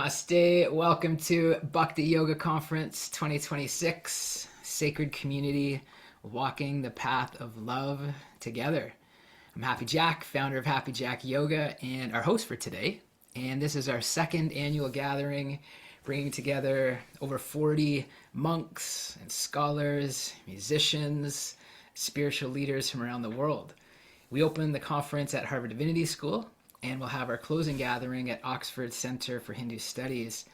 Namaste. Welcome to Bhakti Yoga Conference 2026, Sacred Community, Walking the Path of Love Together. I'm Happy Jack, founder of Happy Jack Yoga, and our host for today. And this is our second annual gathering, bringing together over 40 monks and scholars, musicians, spiritual leaders from around the world. We opened the conference at Harvard Divinity School, and we'll have our closing gathering at Oxford Center for Hindu Studies.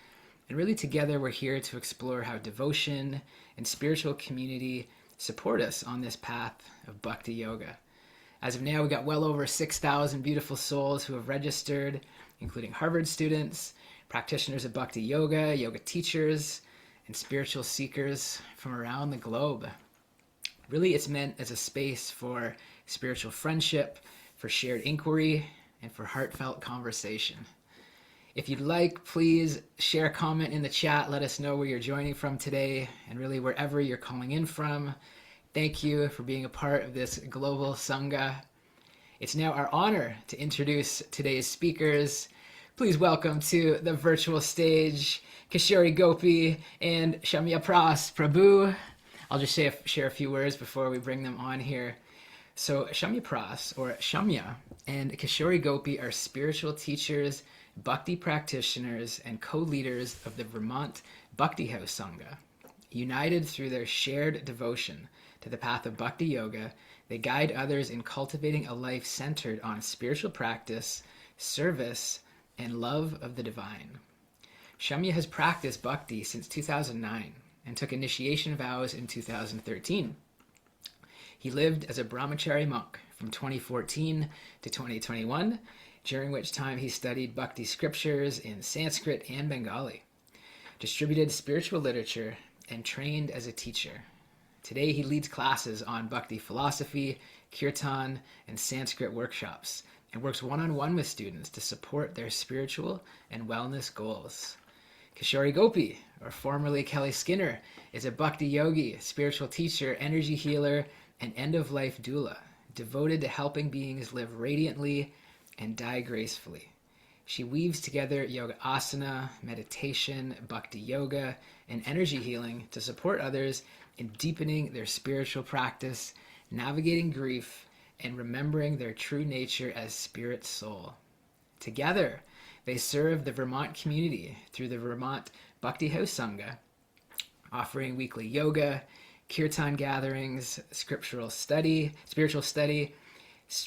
And really together we're here to explore how devotion and spiritual community support us on this path of Bhakti Yoga. As of now, we got well over 6,000 beautiful souls who have registered, including Harvard students, practitioners of Bhakti Yoga, yoga teachers, and spiritual seekers from around the globe. Really, it's meant as a space for spiritual friendship, for shared inquiry, and for heartfelt conversation. If you'd like, please share a comment in the chat. Let us know where you're joining from today, and really wherever you're calling in from. Thank you for being a part of this global Sangha. It's now our honor to introduce today's speakers. Please welcome to the virtual stage, Kishori Gopi and Shamyaprasa Prabhu. I'll just share a few words before we bring them on here. So Shamyaprasa, or Shamya, and Kishori Gopi are spiritual teachers, bhakti practitioners, and co-leaders of the Vermont Bhakti House Sangha. United through their shared devotion to the path of Bhakti Yoga, they guide others in cultivating a life centered on spiritual practice, service, and love of the divine. Shamya has practiced bhakti since 2009 and took initiation vows in 2013. He lived as a brahmachari monk from 2014 to 2021, during which time he studied bhakti scriptures in Sanskrit and Bengali, distributed spiritual literature, and trained as a teacher. Today he leads classes on bhakti philosophy, Kirtan, and Sanskrit workshops, and works one-on-one with students to support their spiritual and wellness goals. Kishori Gopi, or formerly Kelly Skinner, is a bhakti yogi, spiritual teacher, energy healer, and end-of-life doula, devoted to helping beings live radiantly and die gracefully. She weaves together yoga asana, meditation, bhakti yoga, and energy healing to support others in deepening their spiritual practice, navigating grief, and remembering their true nature as spirit soul. Together, they serve the Vermont community through the Vermont Bhakti House Sangha, offering weekly yoga, Kirtan gatherings, spiritual study,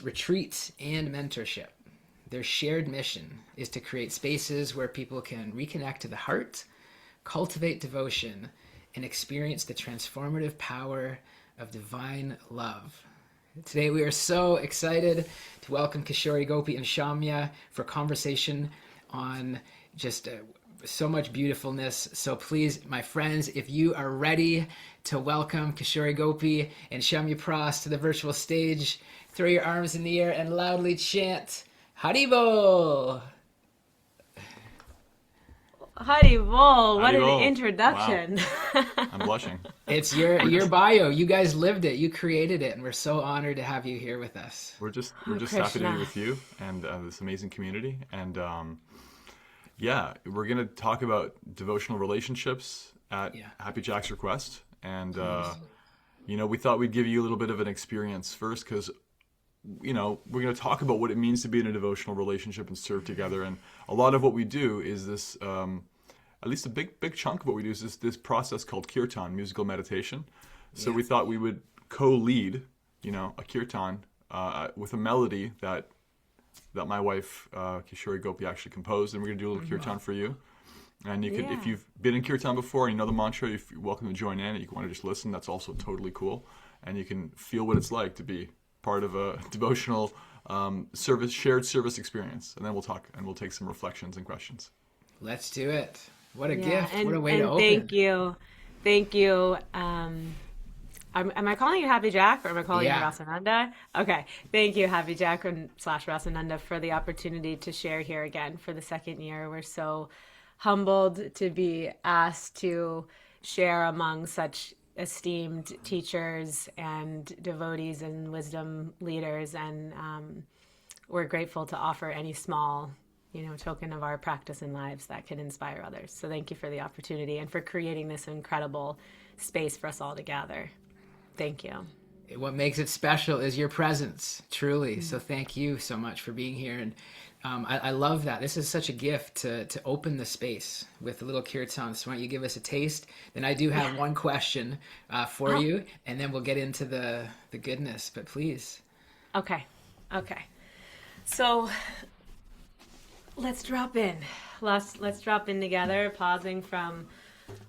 retreats, and mentorship. Their shared mission is to create spaces where people can reconnect to the heart, cultivate devotion, and experience the transformative power of divine love. Today we are so excited to welcome Kishori Gopi and Shamya for conversation on just so much beautifulness. So please, my friends, if you are ready to welcome Kishori Gopi and Shamyaprasa to the virtual stage, throw your arms in the air and loudly chant, Haribol! Haribol, what Haribol. an introduction. Wow. I'm blushing. It's your bio. You guys lived it. You created it, and we're so honored to have you here with us. We're just Krishna. happy to be with you and this amazing community. And yeah, we're going to talk about devotional relationships at Happy Jack's request. And, we thought we'd give you a little bit of an experience first because, we're going to talk about what it means to be in a devotional relationship and serve together. And a lot of what we do is this, at least a big chunk of what we do is this process called Kirtan, musical meditation. So we thought we would co-lead, a Kirtan with a melody that my wife, Kishori Gopi, actually composed. And we're going to do a little Kirtan for you. And you could, if you've been in Kirtan before and you know the mantra, you're welcome to join in. If you want to just listen, that's also totally cool. And you can feel what it's like to be part of a devotional shared service experience. And then we'll talk and we'll take some reflections and questions. Let's do it. What a gift. And, what a way to open. Thank you. Am I calling you Happy Jack or am I calling you Rasananda? Okay. Thank you, Happy Jack / Rasananda, for the opportunity to share here again for the second year. We're so humbled to be asked to share among such esteemed teachers and devotees and wisdom leaders. And we're grateful to offer any small token of our practice and lives that can inspire others. So thank you for the opportunity and for creating this incredible space for us all to gather. Thank you. What makes it special is your presence, truly. So thank you so much for being here. And I love that. This is such a gift to open the space with a little kirtan. So why don't you give us a taste? Then I do have one question for you, and then we'll get into the goodness. But please. Okay. So let's drop in. Let's drop in together, pausing from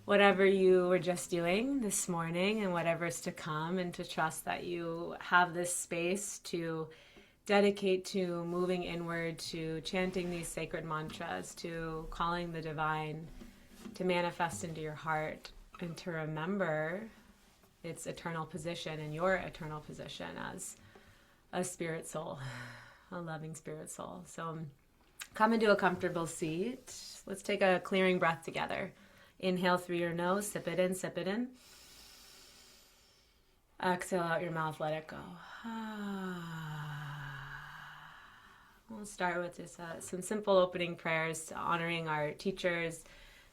whatever you were just doing this morning and whatever's to come, and to trust that you have this space to dedicate to moving inward, to chanting these sacred mantras, to calling the divine to manifest into your heart, and to remember its eternal position and your eternal position as a spirit soul, a loving spirit soul. So come into a comfortable seat. Let's take a clearing breath together. Inhale through your nose, sip it in, sip it in. Exhale out your mouth, let it go. We'll start with just some simple opening prayers, honoring our teachers,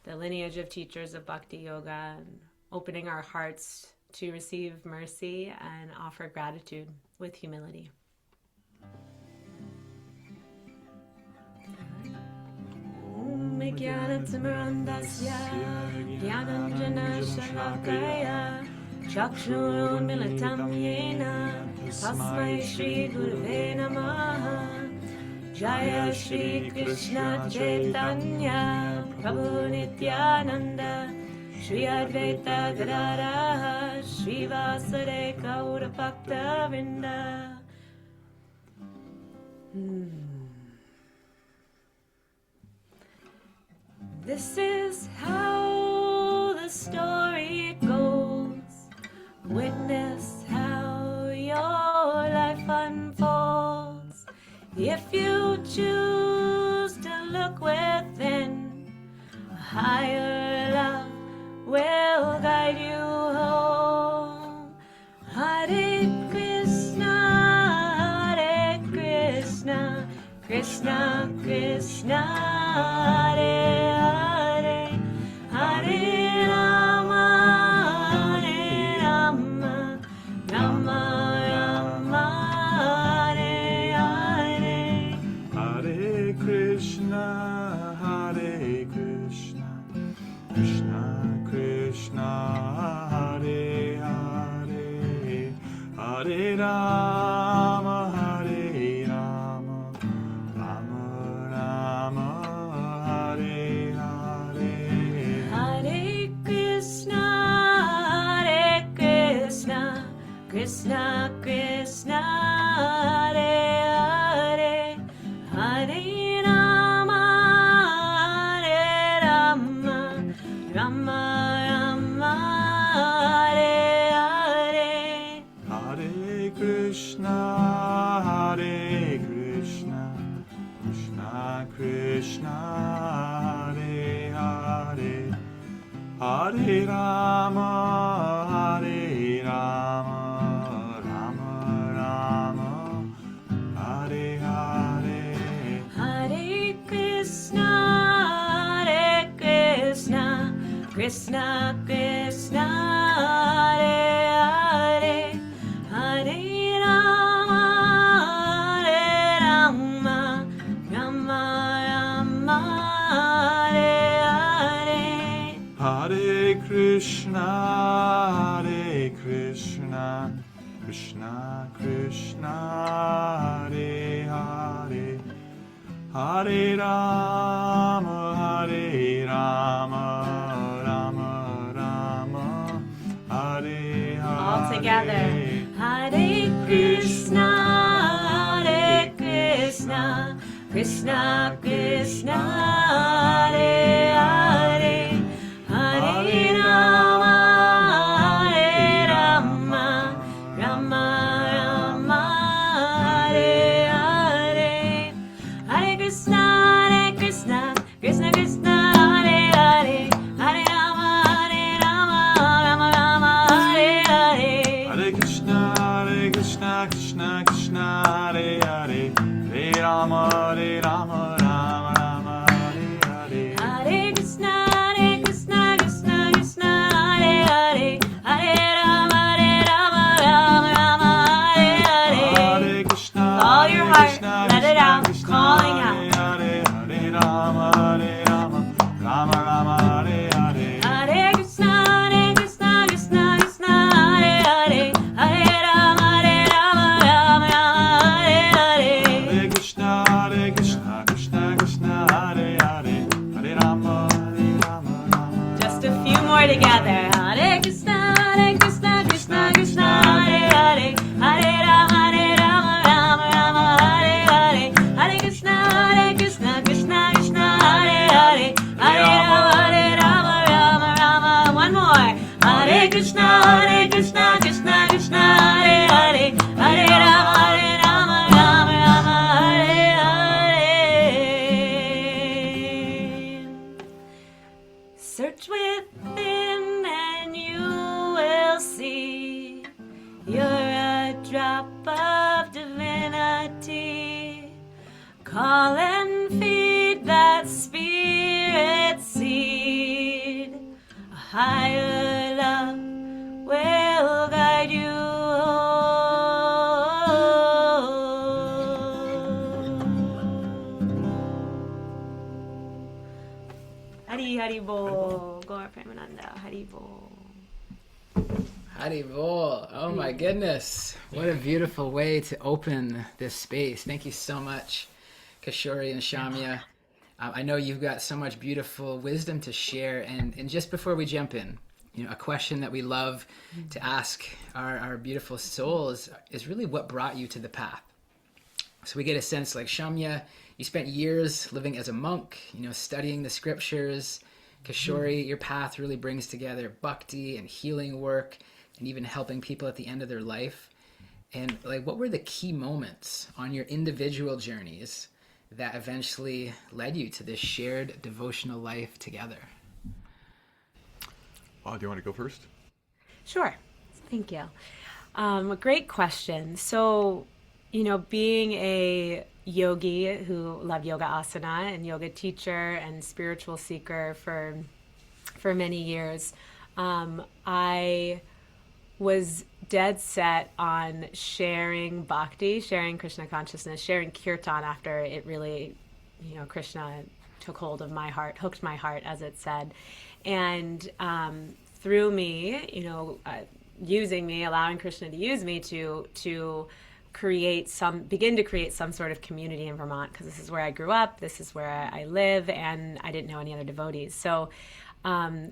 the lineage of teachers of Bhakti Yoga, and opening our hearts to receive mercy and offer gratitude with humility. Om Jnanatimrandasya Jnananjana Shalakaya Chakshurunmilitam Yena Tasmai Shri Gurave Namaha. Jaya Shri Krishna Chaitanya Prabhu Nityananda Shri Advaita Gadadhara Shri Vasudeva Gaura Bhakta Vrinda. This is how the story goes. Witness how your life unfolds. If you choose to look within, a higher love will guide you home. Hare Krishna, Krishna Krishna, Hare Hare, Hare Rama, Rama Rama, Hare Hare. Hare Krishna, Krishna Krishna, Hare Hare, Hare Rama, Rama Rama, Hare Hare. Hare Krishna, Krishna Krishna, Hare Hare, Hare Rama, Rama Rama, Hare Hare. Hare Krishna, Krishna Krishna, Hare Hare, Hare Rama, Rama Rama, Hare Hare. Hare Krishna, Krishna Krishna, Hare Hare, Hare Rama, Rama Rama, Hare Hare. Hare Krishna, Krishna Krishna, Hare Hare, Hare Rama, Rama Rama, Hare Hare. All together. Hare Krishna, Krishna Krishna, Hare Hare, Hare Rama, Rama Rama, Hare Hare. Hare Krishna, Krishna Krishna, Hare Hare, Hare Rama, Rama Rama, Hare Hare. Hare Krishna, Krishna Krishna, Hare Hare, Hare Rama, Rama drop of divinity. Call and feed that spirit seed. A higher love will guide you home. Hari Hari Bol. Gaur Premananda. Hari Bol. Haribol. Oh my goodness. What a beautiful way to open this space. Thank you so much, Kishori and Shamya. I know you've got so much beautiful wisdom to share. And just before we jump in, a question that we love to ask our beautiful souls is really what brought you to the path. So we get a sense like Shamya, you spent years living as a monk, studying the scriptures. Kishori, your path really brings together bhakti and healing work and even helping people at the end of their life. And what were the key moments on your individual journeys that eventually led you to this shared devotional life together? Wow, do you want to go first? Sure. Thank you. A great question. So, being a yogi who loved yoga asana and yoga teacher and spiritual seeker for many years, I was dead set on sharing bhakti, sharing Krishna consciousness, sharing Kirtan after it really, Krishna took hold of my heart, hooked my heart, as it said. And through me, using me, allowing Krishna to use me to begin to create some sort of community in Vermont, because this is where I grew up, this is where I live, and I didn't know any other devotees. So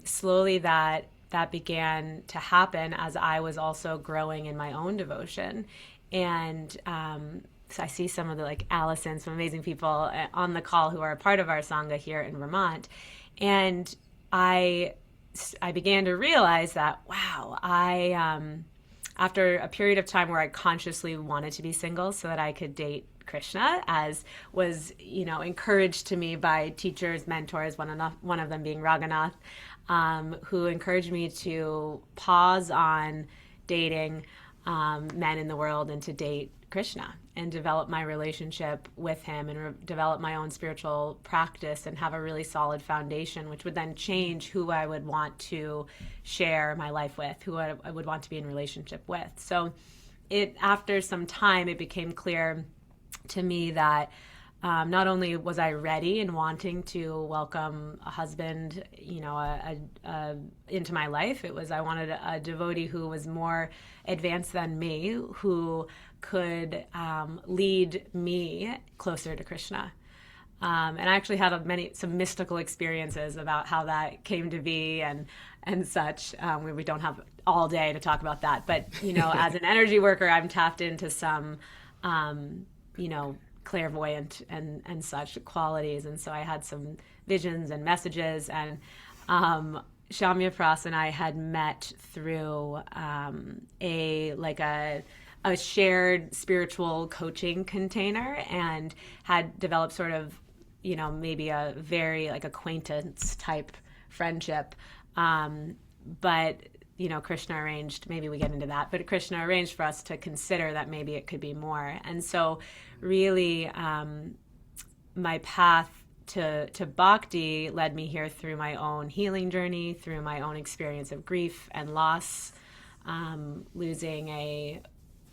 slowly that began to happen as I was also growing in my own devotion. And so I see some of the Allison, some amazing people on the call who are a part of our Sangha here in Vermont. And I began to realize that, wow, after a period of time where I consciously wanted to be single so that I could date Krishna, as was, encouraged to me by teachers, mentors, one of them being Raghunath, who encouraged me to pause on dating men in the world and to date Krishna and develop my relationship with him and develop my own spiritual practice and have a really solid foundation, which would then change who I would want to share my life with, who I would want to be in relationship with. So after some time, it became clear to me that not only was I ready and wanting to welcome a husband, into my life, it was I wanted a devotee who was more advanced than me, who could lead me closer to Krishna. And I actually had some mystical experiences about how that came to be and such. We don't have all day to talk about that, but as an energy worker, I'm tapped into some clairvoyant and such qualities, and so I had some visions and messages. And Shamyaprasa and I had met through a shared spiritual coaching container, and had developed sort of maybe a very acquaintance type friendship, but Krishna arranged, maybe we get into that, but Krishna arranged for us to consider that maybe it could be more. And so really my path to bhakti led me here through my own healing journey, through my own experience of grief and loss,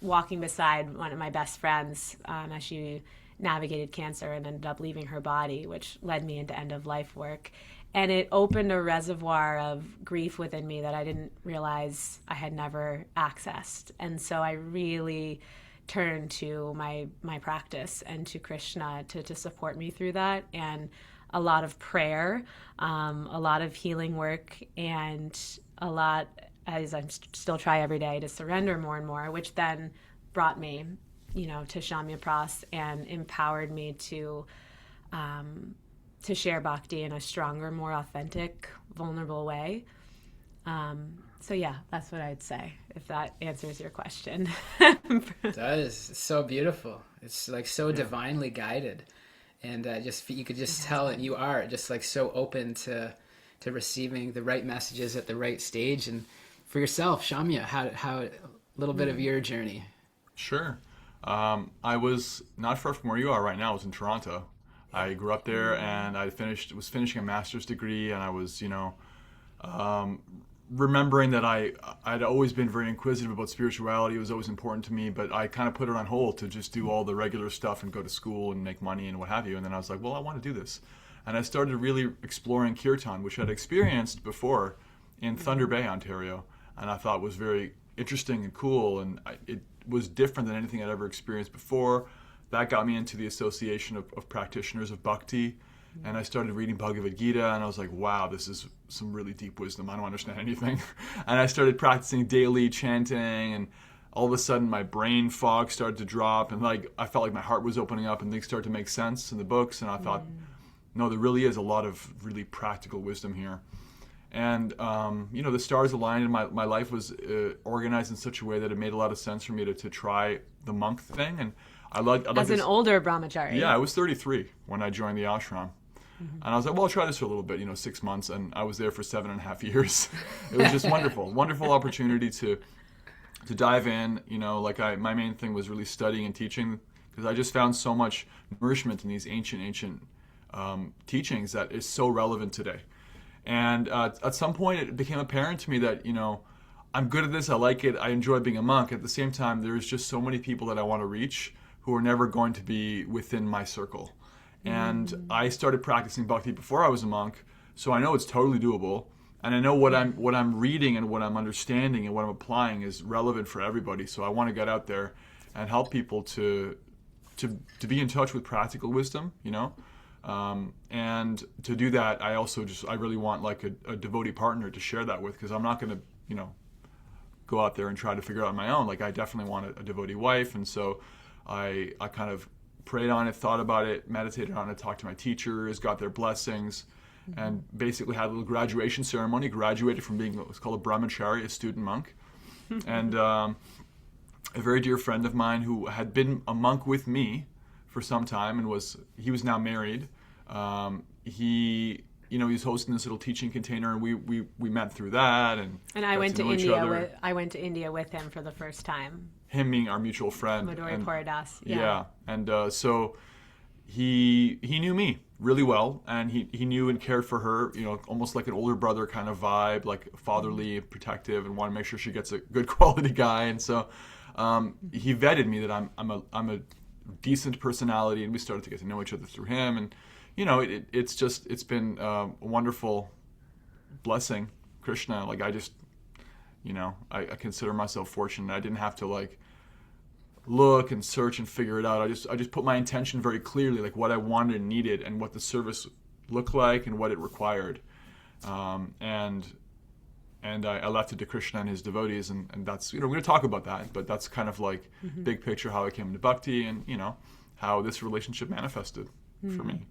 walking beside one of my best friends as she navigated cancer and ended up leaving her body, which led me into end-of-life work. And it opened a reservoir of grief within me that I didn't realize I had never accessed. And so I really turned to my practice and to Krishna to support me through that, and a lot of prayer, a lot of healing work, and a lot, as I still try every day, to surrender more and more, which then brought me, to Shamyaprasa and empowered me to share bhakti in a stronger, more authentic, vulnerable way. So yeah, that's what I'd say, if that answers your question. It does. It's so beautiful. It's so divinely guided. And you could just tell that you are just so open to receiving the right messages at the right stage. And for yourself, Shamya, how a little bit of your journey. Sure. I was not far from where you are right now. I was in Toronto. I grew up there, and was finishing a master's degree, and I was, remembering that I'd always been very inquisitive about spirituality. It was always important to me, but I kind of put it on hold to just do all the regular stuff and go to school and make money and what have you. And then I was like, well, I want to do this. And I started really exploring Kirtan, which I'd experienced before in Thunder Bay, Ontario, and I thought was very interesting and cool, and it was different than anything I'd ever experienced before. That got me into the association of practitioners of Bhakti, and I started reading Bhagavad Gita, and I was like, wow, this is some really deep wisdom. I don't understand anything. And I started practicing daily chanting, and all of a sudden my brain fog started to drop, and like I felt like my heart was opening up, and things started to make sense in the books, and I thought, no, there really is a lot of really practical wisdom here. And, the stars aligned, and my life was organized in such a way that it made a lot of sense for me to try the monk thing. And I loved as an older brahmachari. Yeah, I was 33 when I joined the ashram. And I was like, well, I'll try this for a little bit, 6 months. And I was there for 7.5 years. It was just wonderful opportunity to dive in. My main thing was really studying and teaching, because I just found so much nourishment in these ancient teachings that is so relevant today. And at some point, it became apparent to me that, I'm good at this, I like it, I enjoy being a monk. At the same time, there's just so many people that I want to reach who are never going to be within my circle. And I started practicing Bhakti before I was a monk, so I know it's totally doable. And I know what I'm reading and what I'm understanding and what I'm applying is relevant for everybody. So I want to get out there and help people to be in touch with practical wisdom, and to do that, I really want like a devotee partner to share that with, because I'm not going to, go out there and try to figure it out on my own. Like I definitely want a devotee wife, and so I kind of prayed on it, thought about it, meditated on it, talked to my teachers, got their blessings, and basically had a little graduation ceremony. Graduated from being what's called a brahmachari, a student monk, and a very dear friend of mine who had been a monk with me for some time, and he was now married. He was hosting this little teaching container, and we met through that, and I went to India. I went to India with him for the first time. Him being our mutual friend, Madhuri Puradas. Yeah, and so he knew me really well, and he knew and cared for her, almost like an older brother kind of vibe, like fatherly, protective, and wanted to make sure she gets a good quality guy. And so he vetted me that I'm a decent personality, and we started to get to know each other through him. And it's been a wonderful blessing, Krishna. Like I just, I consider myself fortunate. I didn't have to like look and search and figure it out. I just put my intention very clearly, like what I wanted and needed, and what the service looked like and what it required. And I left it to Krishna and his devotees, and that's, we're going to talk about that, but that's kind of like big picture how I came to Bhakti, and how this relationship manifested for me.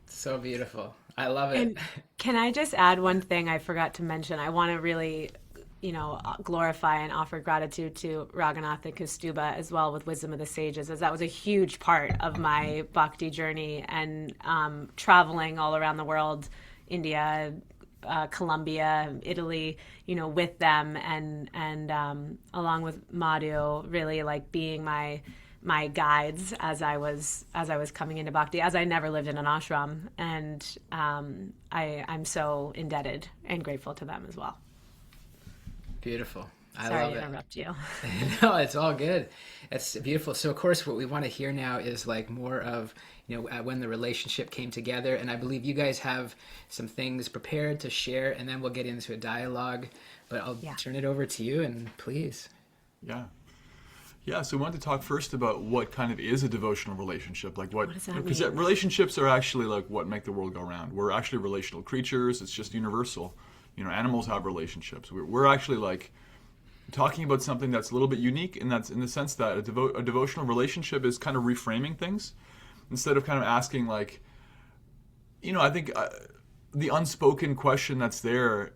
So beautiful. I love it. And can I just add one thing I forgot to mention? I want to really, glorify and offer gratitude to Raghunath and Kaustubha as well with Wisdom of the Sages, as that was a huge part of my Bhakti journey, and traveling all around the world, India, Colombia, Italy, with them, and along with Madhu, really like being my guides as I was coming into Bhakti, as I never lived in an ashram, and I'm so indebted and grateful to them as well. Beautiful. I Sorry love to it. interrupt you. No, it's all good. It's beautiful. So, of course, what we want to hear now is like more of, when the relationship came together. And I believe you guys have some things prepared to share, and then we'll get into a dialogue. But I'll turn it over to you, and please. Yeah, so we wanted to talk first about what kind of is a devotional relationship. Like what does that mean? Because relationships are actually like what make the world go round. We're actually relational creatures. It's just universal. Animals have relationships. We're actually like talking about something that's a little bit unique, and that's in the sense that a devotional relationship is kind of reframing things. Instead of kind of asking like, I think the unspoken question that's there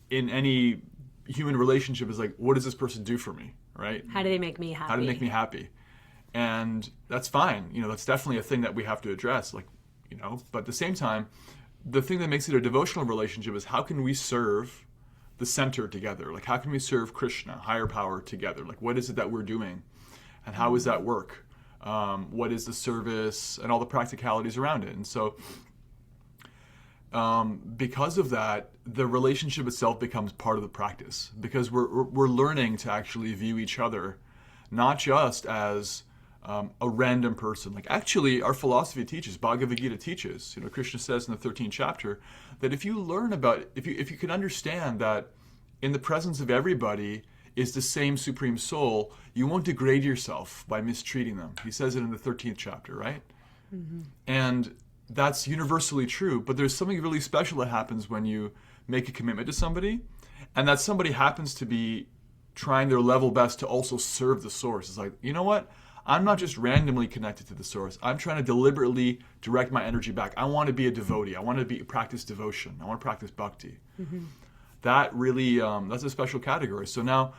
in any human relationship is like, what does this person do for me, right? How do they make me happy? How do they make me happy? And that's fine. That's definitely a thing that we have to address, like, but at the same time, the thing that makes it a devotional relationship is how can we serve the center together? Like, how can we serve Krishna, higher power, together? Like, what is it that we're doing? And how does that work? What is the service and all the practicalities around it? And so because of that, the relationship itself becomes part of the practice, because we're learning to actually view each other not just as a random person. Like, actually, our philosophy teaches, Bhagavad Gita teaches, Krishna says in the 13th chapter, that if you learn about, if you can understand that in the presence of everybody is the same Supreme Soul, you won't degrade yourself by mistreating them. He says it in the 13th chapter, right? Mm-hmm. And that's universally true, but there's something really special that happens when you make a commitment to somebody, and that somebody happens to be trying their level best to also serve the source. It's like, you know what? I'm not just randomly connected to the source. I'm trying to deliberately direct my energy back. I want to be a devotee. I want to practice devotion. I want to practice bhakti. Mm-hmm. That really, that's a special category. So now,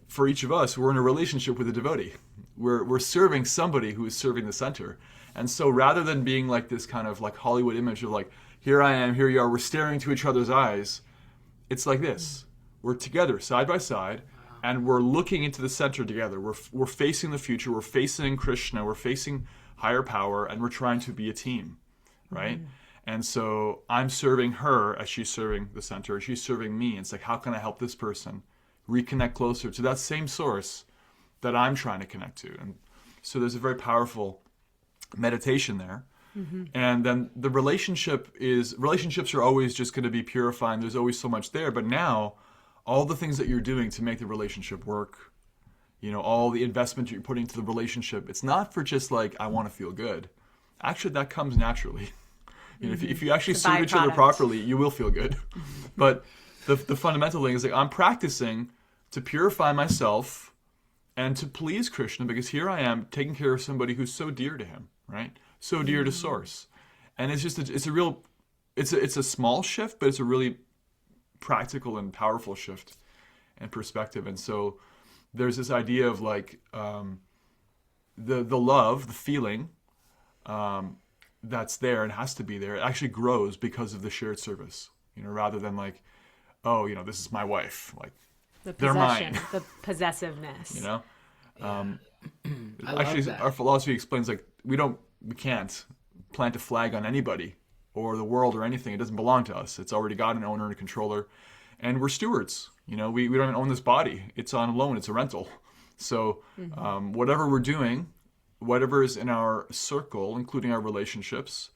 for each of us, we're in a relationship with a devotee. We're serving somebody who is serving the center. And so rather than being like this kind of like Hollywood image of like, here I am, here you are, we're staring into each other's eyes, it's like this. We're together, side by side, and we're looking into the center together. We're facing the future. We're facing Krishna. We're facing higher power, and we're trying to be a team, right? Mm-hmm. And so I'm serving her as she's serving the center. She's serving me. It's like, how can I help this person reconnect closer to that same source that I'm trying to connect to? And so there's a very powerful meditation there. Mm-hmm. And then the relationships are always just going to be purifying. There's always so much there. But now, all the things that you're doing to make the relationship work, all the investment you're putting into the relationship, it's not for just like, I want to feel good. Actually, that comes naturally. Mm-hmm. If you actually serve each other properly, you will feel good. Mm-hmm. But the fundamental thing is like, I'm practicing to purify myself and to please Krishna, because here I am taking care of somebody who's so dear to him, right? So dear to source. And it's just, it's a small shift, but it's a really practical and powerful shift in perspective. And so there's this idea of like the love, the feeling that's there and has to be there. It actually grows because of the shared service, rather than like, oh, this is my wife, like they're mine. The possessiveness. Actually, our philosophy explains like we can't plant a flag on anybody or the world or anything. It doesn't belong to us. It's already got an owner and a controller, and we're stewards. We don't even own this body. It's on loan. It's a rental. So whatever we're doing, whatever is in our circle, including our relationships,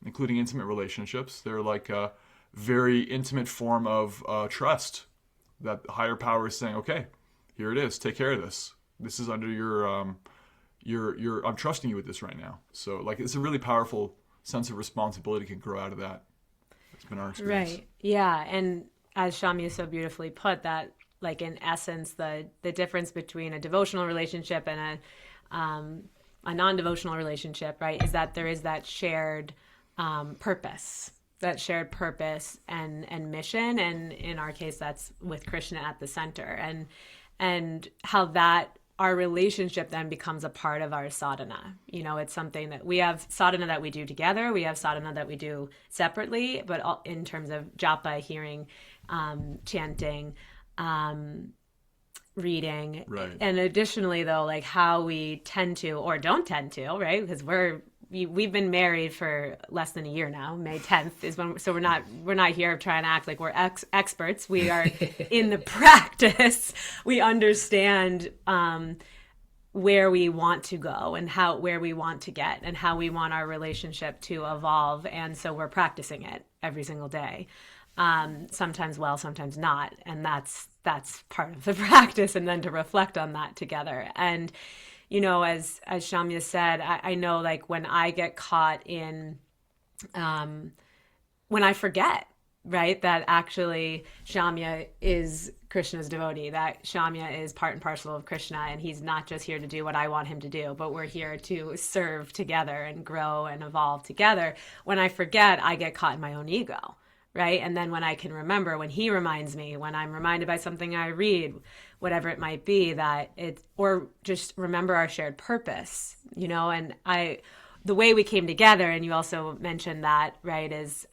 including intimate relationships, they're like a very intimate form of trust that the higher power is saying, okay, here it is. Take care of this. This is under your I'm trusting you with this right now. So like it's a really powerful sense of responsibility can grow out of that. That's been our experience. Right. Yeah. And as Shamya so beautifully put, that like in essence, the difference between a devotional relationship and a non-devotional relationship, right, is that there is that shared purpose and mission. And in our case, that's with Krishna at the center, and how that our relationship then becomes a part of our sadhana. It's something that we have sadhana that we do together. We have sadhana that we do separately, but in terms of japa, hearing, chanting, reading. Right. And additionally, though, like how we tend to or don't tend to, right? Because we've been married for less than a year now. May 10th is when, so we're not here trying to act like we're experts. We are in the practice. We understand where we want to go and where we want to get and how we want our relationship to evolve. And so we're practicing it every single day. Sometimes well, sometimes not. And that's part of the practice, and then to reflect on that together. And as Shamya said, I know like when I get caught in, when I forget, right, that actually Shamya is Krishna's devotee, that Shamya is part and parcel of Krishna, and he's not just here to do what I want him to do, but we're here to serve together and grow and evolve together. When I forget, I get caught in my own ego. Right. And then when I can remember, when he reminds me, when I'm reminded by something I read, whatever it might be, or just remember our shared purpose, and the way we came together, and you also mentioned that, right, is,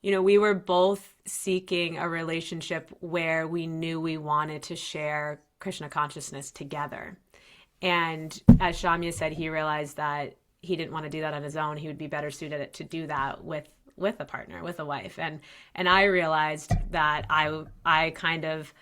we were both seeking a relationship where we knew we wanted to share Krishna consciousness together. And as Shamya said, he realized that he didn't want to do that on his own. He would be better suited to do that with a partner, with a wife. And I realized that I kind of,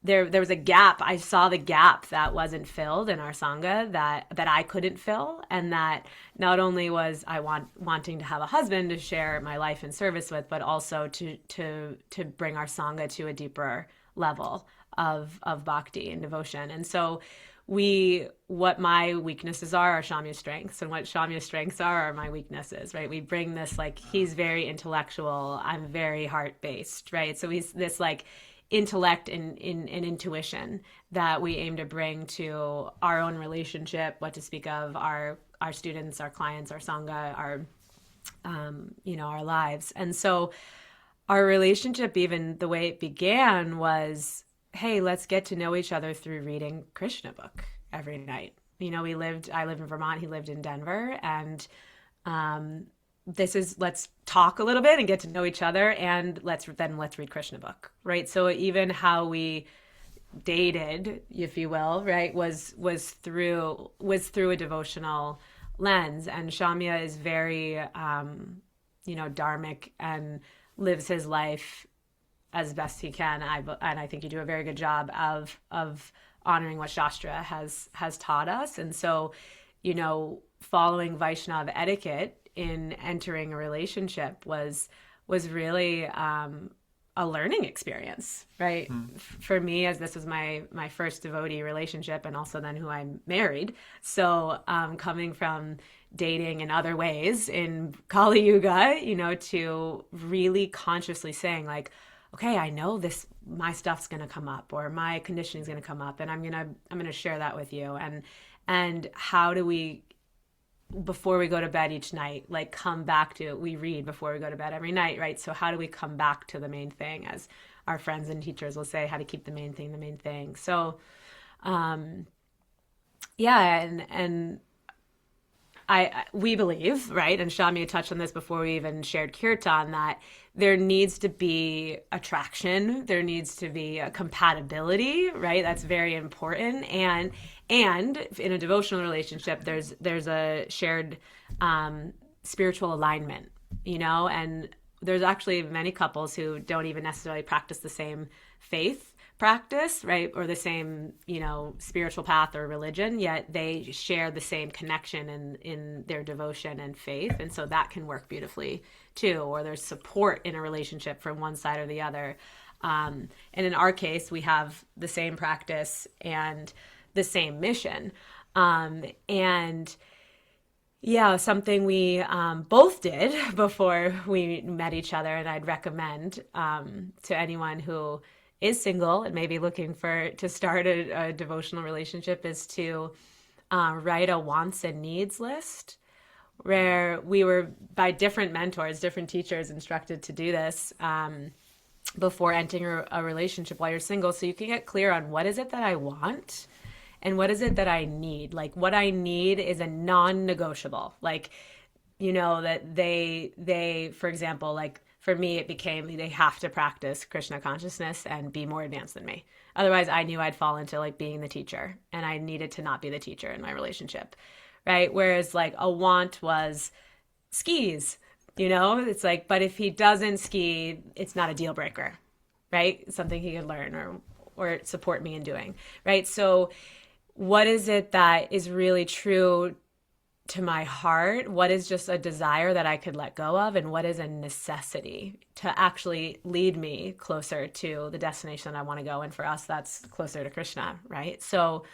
there was a gap. I saw the gap that wasn't filled in our Sangha that I couldn't fill. And that not only was I wanting to have a husband to share my life and service with, but also to bring our Sangha to a deeper level of bhakti and devotion. And so what my weaknesses are Shamya's strengths, and what Shamya's strengths are my weaknesses, right? We bring this, like, he's very intellectual, I'm very heart-based, right? So he's this like intellect and intuition that we aim to bring to our own relationship, what to speak of our students, our clients, our Sangha, our our lives. And so our relationship, even the way it began, was, hey, let's get to know each other through reading Krishna book every night. I lived in Vermont, he lived in Denver, and let's talk a little bit and get to know each other, and let's read Krishna book, right? So even how we dated, if you will, right, was through a devotional lens. And Shamya is very dharmic and lives his life as best he can. And I think you do a very good job of honoring what Shastra has taught us. And so, following Vaishnav etiquette in entering a relationship was really a learning experience, right? For me, as this was my first devotee relationship, and also then who I married. So coming from dating in other ways in Kali Yuga, to really consciously saying, like, okay, I know this, my stuff's going to come up, or my conditioning is going to come up, and I'm going to share that with you. And how do we, before we go to bed each night, like, come back to, we read before we go to bed every night, right? So how do we come back to the main thing, as our friends and teachers will say, how to keep the main thing the main thing. So we believe, right, and Shamya touched on this before we even shared Kirtan, that there needs to be attraction, there needs to be a compatibility, right? That's very important. And in a devotional relationship, there's a shared spiritual alignment, and there's actually many couples who don't even necessarily practice the same faith practice, right, or the same spiritual path or religion, yet they share the same connection in their devotion and faith. And so that can work beautifully too, or there's support in a relationship from one side or the other. And in our case, we have the same practice and the same mission. Something we both did before we met each other, and I'd recommend to anyone who is single and maybe looking to start a devotional relationship, is to write a wants and needs list, where we were, by different mentors, different teachers, instructed to do this before entering a relationship while you're single, so you can get clear on what is it that I want and what is it that I need. Like, what I need is a non-negotiable, like, that they, for example, like, for me, it became, they have to practice Krishna consciousness and be more advanced than me. Otherwise, I knew I'd fall into, like, being the teacher, and I needed to not be the teacher in my relationship, right? Whereas, like, a want was skis, it's like, but if he doesn't ski, it's not a deal breaker, right? It's something he could learn or support me in doing, right? So what is it that is really true to my heart? What is just a desire that I could let go of? And what is a necessity to actually lead me closer to the destination that I want to go? And for us, that's closer to Krishna, right? So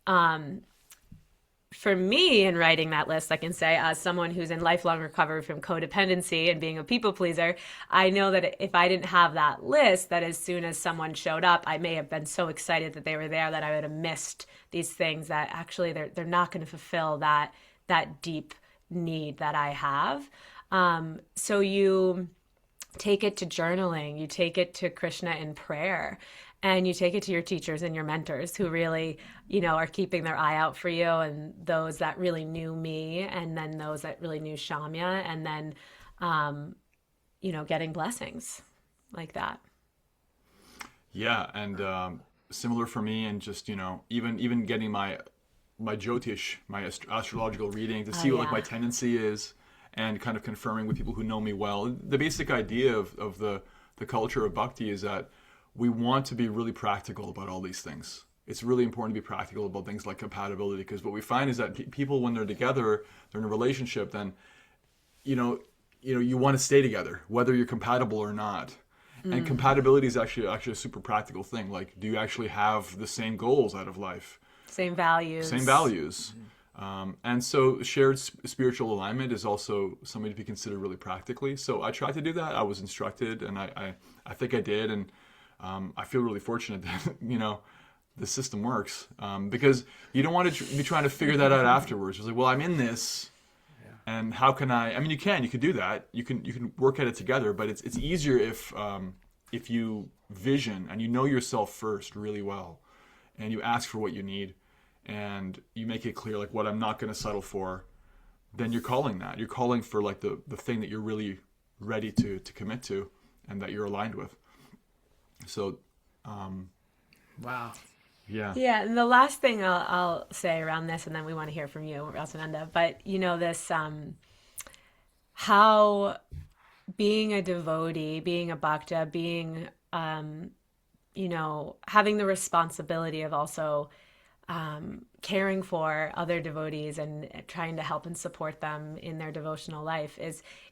for me, in writing that list, I can say, as someone who's in lifelong recovery from codependency and being a people pleaser, I know that if I didn't have that list, that as soon as someone showed up, I may have been so excited that they were there that I would have missed these things that actually they're not going to fulfill that deep need that I have. So you take it to journaling, you take it to Krishna in prayer, and you take it to your teachers and your mentors who really, are keeping their eye out for you, and those that really knew me, and then those that really knew Shamya, and then, getting blessings like that. Yeah. And similar for me, and just, even getting my Jyotish, my astrological reading to see what like my tendency is, and kind of confirming with people who know me well. The basic idea of the culture of bhakti is that we want to be really practical about all these things. It's really important to be practical about things like compatibility, because what we find is that people, when they're together, they're in a relationship, then you want to stay together whether you're compatible or not. And compatibility is actually a super practical thing. Like, do you actually have the same goals out of life? Same values. And so shared spiritual alignment is also something to be considered really practically. So I tried to do that. I was instructed, and I think I did. And I feel really fortunate that, the system works, because you don't want to be trying to figure that out afterwards. It's like, well, I'm in this, and how can I mean, you could do that. You can work at it together, but it's easier if you vision and you know yourself first really well, and you ask for what you need, and you make it clear, like, what I'm not going to settle for. Then you're calling that. You're calling for like the thing that you're really ready to commit to, and that you're aligned with. So, wow. Yeah. Yeah, and the last thing I'll say around this, and then we want to hear from you, Rasananda, but this, how being a devotee, being a bhakta, being, having the responsibility of also caring for other devotees and trying to help and support them in their devotional life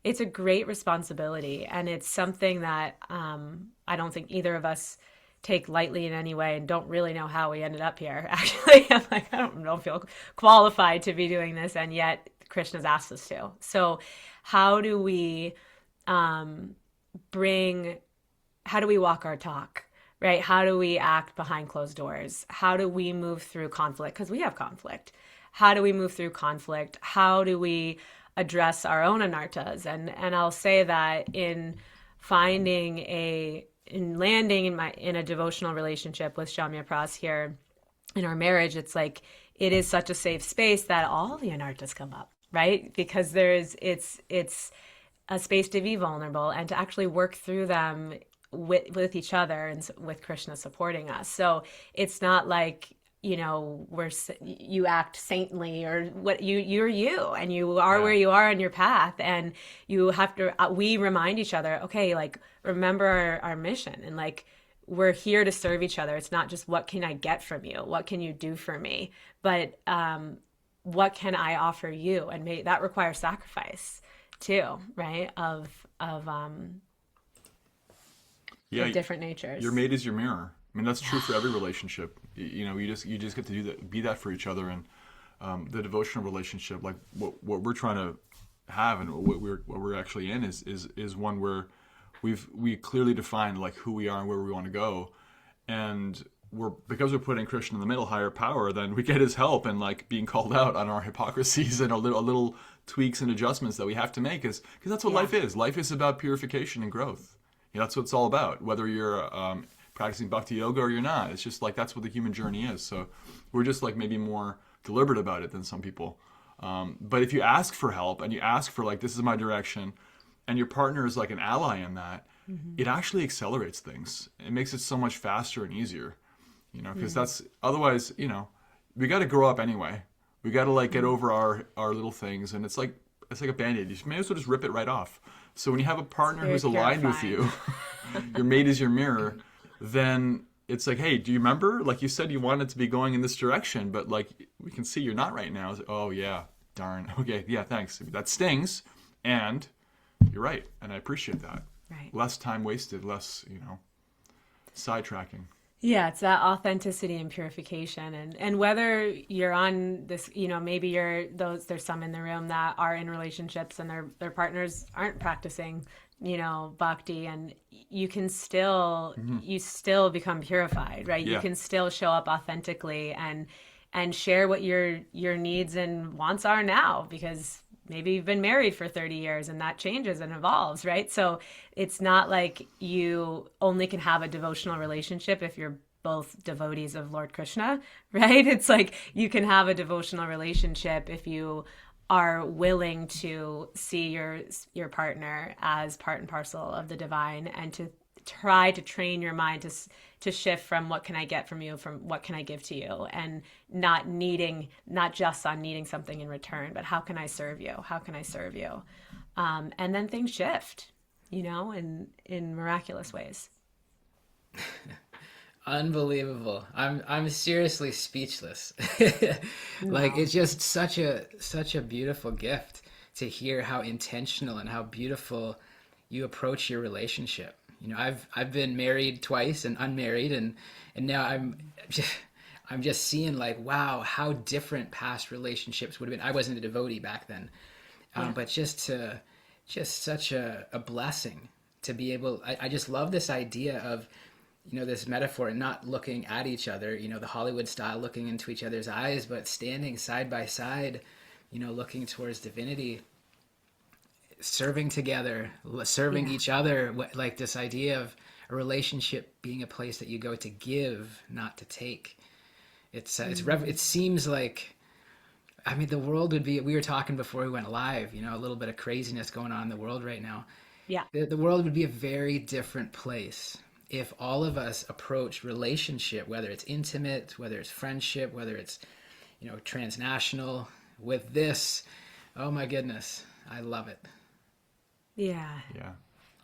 it's a great responsibility, and it's something that I don't think either of us take lightly in any way, and don't really know how we ended up here. Actually, I'm like, I don't feel qualified to be doing this, and yet Krishna's asked us to. So how do we walk our talk, right? How do we act behind closed doors? How do we move through conflict? Because we have conflict. How do we move through conflict? How do we address our own anartas? And I'll say that in landing in a devotional relationship with Shamyaprasa here in our marriage, it's like, it is such a safe space that all the anartas come up, right? Because it's a space to be vulnerable and to actually work through them with each other, and with Krishna supporting us. So it's not like, you act saintly, or what, you're you, and you are where you are on your path, and you have to, we remind each other, okay, like, remember our mission, and like, we're here to serve each other. It's not just, what can I get from you? What can you do for me? But what can I offer you? And that requires sacrifice too, right? Of different natures. Your mate is your mirror. I mean, that's true for every relationship. You just get to do that, be that for each other. And the devotional relationship, like what we're trying to have, and what we're actually in is one where we clearly define like who we are and where we want to go, and because we're putting Krishna in the middle, higher power, then we get his help, and like being called out on our hypocrisies and a little tweaks and adjustments that we have to make, because that's what life is. Life is about purification and growth. That's what it's all about. Whether you're practicing bhakti yoga or you're not, it's just like, that's what the human journey is. So we're just like maybe more deliberate about it than some people. But if you ask for help, and you ask for like, this is my direction, and your partner is like an ally in that, it actually accelerates things. It makes it so much faster and easier, because that's, otherwise, we got to grow up anyway. We got to like get over our little things, and it's like a Band-Aid. You may as well just rip it right off. So when you have a partner who's aligned with you, your mate is your mirror, then it's like, hey, do you remember? Like you said, you wanted to be going in this direction, but like, we can see you're not right now. It's like, oh yeah, darn. Okay, yeah, thanks. That stings, and you're right, and I appreciate that. Right. Less time wasted, less, sidetracking. Yeah, it's that authenticity and purification, and whether you're on this, maybe there's some in the room that are in relationships and their partners aren't practicing, bhakti, and you can still you still become purified, right? Yeah. You can still show up authentically and share what your needs and wants are now, because maybe you've been married for 30 years and that changes and evolves, right? So it's not like you only can have a devotional relationship if you're both devotees of Lord Krishna, right? It's like you can have a devotional relationship if you are willing to see your partner as part and parcel of the divine, and to try to train your mind to shift from what can I get from you, from what can I give to you, and not just on needing something in return, but how can I serve you? How can I serve you? And then things shift, in miraculous ways. Unbelievable. I'm seriously speechless. Like, it's just such a beautiful gift to hear how intentional and how beautiful you approach your relationship. I've been married twice and unmarried, and now I'm just seeing, like, wow, how different past relationships would have been. I wasn't a devotee back then. But just such a blessing to be able, I just love this idea of, this metaphor, and not looking at each other, the Hollywood style, looking into each other's eyes, but standing side by side, looking towards divinity, serving together, serving each other, like this idea of a relationship being a place that you go to give, not to take. It seems like, the world would be, we were talking before we went live, a little bit of craziness going on in the world right now. Yeah. The world would be a very different place if all of us approach relationship, whether it's intimate, whether it's friendship, whether it's, transnational, with this. Oh my goodness, I love it. Yeah. Yeah.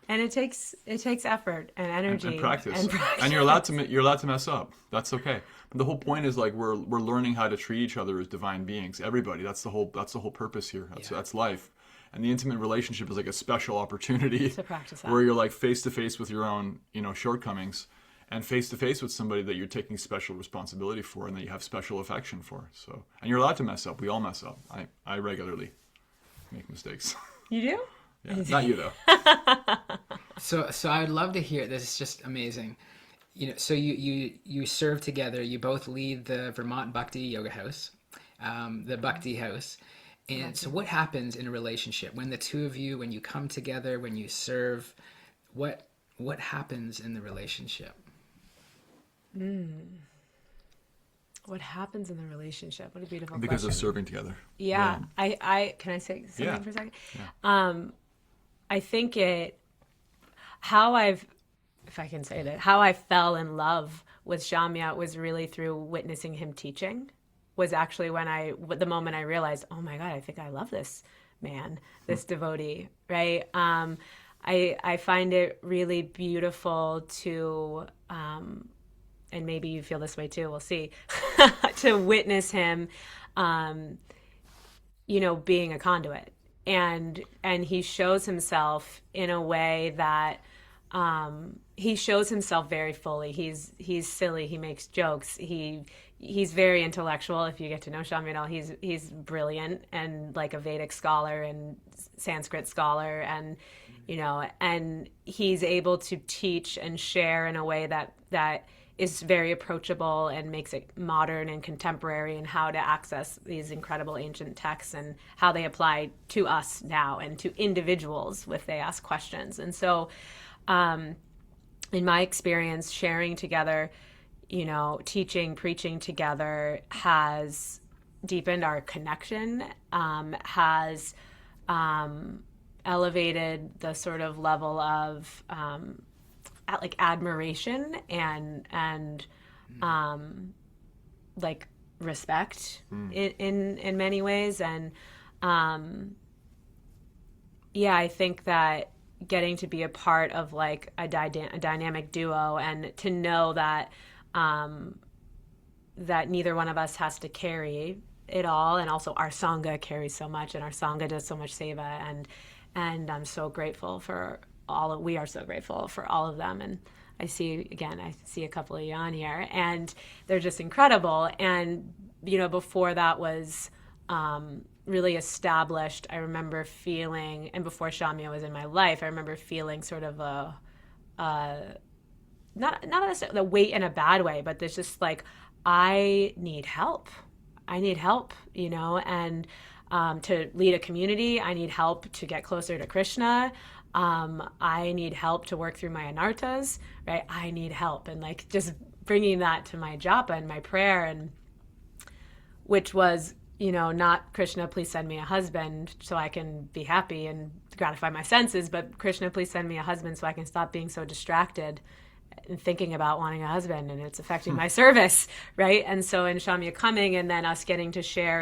And it takes effort and energy and practice. And you're allowed to mess up. That's okay. But the whole point is, like, we're learning how to treat each other as divine beings. Everybody. That's the whole purpose here. That's life. And the intimate relationship is like a special opportunity to practice that, where you're like face to face with your own, shortcomings, and face to face with somebody that you're taking special responsibility for and that you have special affection for. So, and you're allowed to mess up. We all mess up. I regularly make mistakes. You do? Yeah, not you though. So I'd love to hear. This is just amazing. So you serve together. You both lead the Vermont Bhakti Yoga House, the Bhakti House. And so what happens in a relationship when the two of you, when you come together, when you serve, what happens in the relationship? What happens in the relationship? What a beautiful because question. Of serving together. Yeah. I can I say something for a second? Yeah. I think how I fell in love with Shamya was really through witnessing him teaching. Was actually the moment I realized, oh my God, I think I love this man, this devotee, right? I find it really beautiful to, and maybe you feel this way too, we'll see, to witness him, being a conduit. And he shows himself in a way that, he shows himself very fully. He's silly. He makes jokes. He's very intellectual. If you get to know Shamya at all, he's brilliant and like a Vedic scholar and Sanskrit scholar, and and he's able to teach and share in a way that is very approachable and makes it modern and contemporary, and how to access these incredible ancient texts and how they apply to us now and to individuals if they ask questions. And so, in my experience, sharing together, teaching, preaching together has deepened our connection, has elevated the sort of level of like admiration and like respect in many ways. And I think that getting to be a part of like a dynamic duo, and to know that that neither one of us has to carry it all, and also our Sangha carries so much, and our Sangha does so much seva, and I'm so grateful for we are so grateful for all of them. And I see a couple of you on here, and they're just incredible. And before that was really established, I remember feeling, and before Shamya was in my life, I remember feeling sort of not necessarily the weight in a bad way, but there's just like, I need help, and to lead a community, I need help to get closer to Krishna. I need help to work through my anarthas, right? I need help. And like just bringing that to my japa and my prayer, and which was, not Krishna, please send me a husband so I can be happy and gratify my senses, but Krishna, please send me a husband so I can stop being so distracted thinking about wanting a husband, and it's affecting my service, right? And so in Shamya coming, and then us getting to share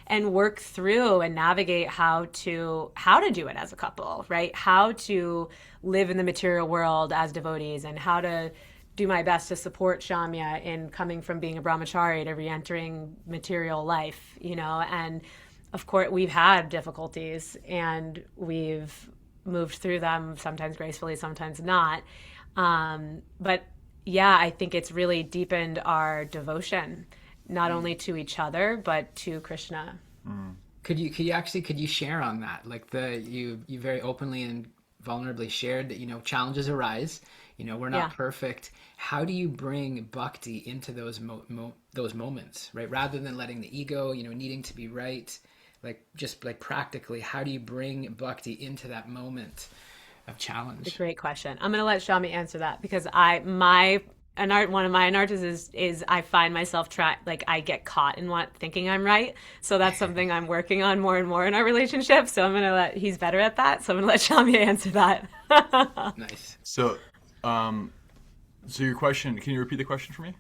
and work through and navigate how to do it as a couple, right? How to live in the material world as devotees, and how to do my best to support Shamya in coming from being a brahmachari to re-entering material life, and of course we've had difficulties and we've moved through them, sometimes gracefully, sometimes not. But yeah, I think it's really deepened our devotion, not only to each other, but to Krishna. Could you share on that? Like you very openly and vulnerably shared that, challenges arise, we're not perfect. How do you bring bhakti into those moments, right? Rather than letting the ego, needing to be right, just practically, how do you bring bhakti into that moment of challenge? It's a great question. I'm going to let Shami answer that, because one of my anarthas is I find myself I get caught in thinking I'm right. So that's something I'm working on more and more in our relationship. So I'm going to he's better at that. So I'm going to let Shami answer that. Nice. So your question, can you repeat the question for me?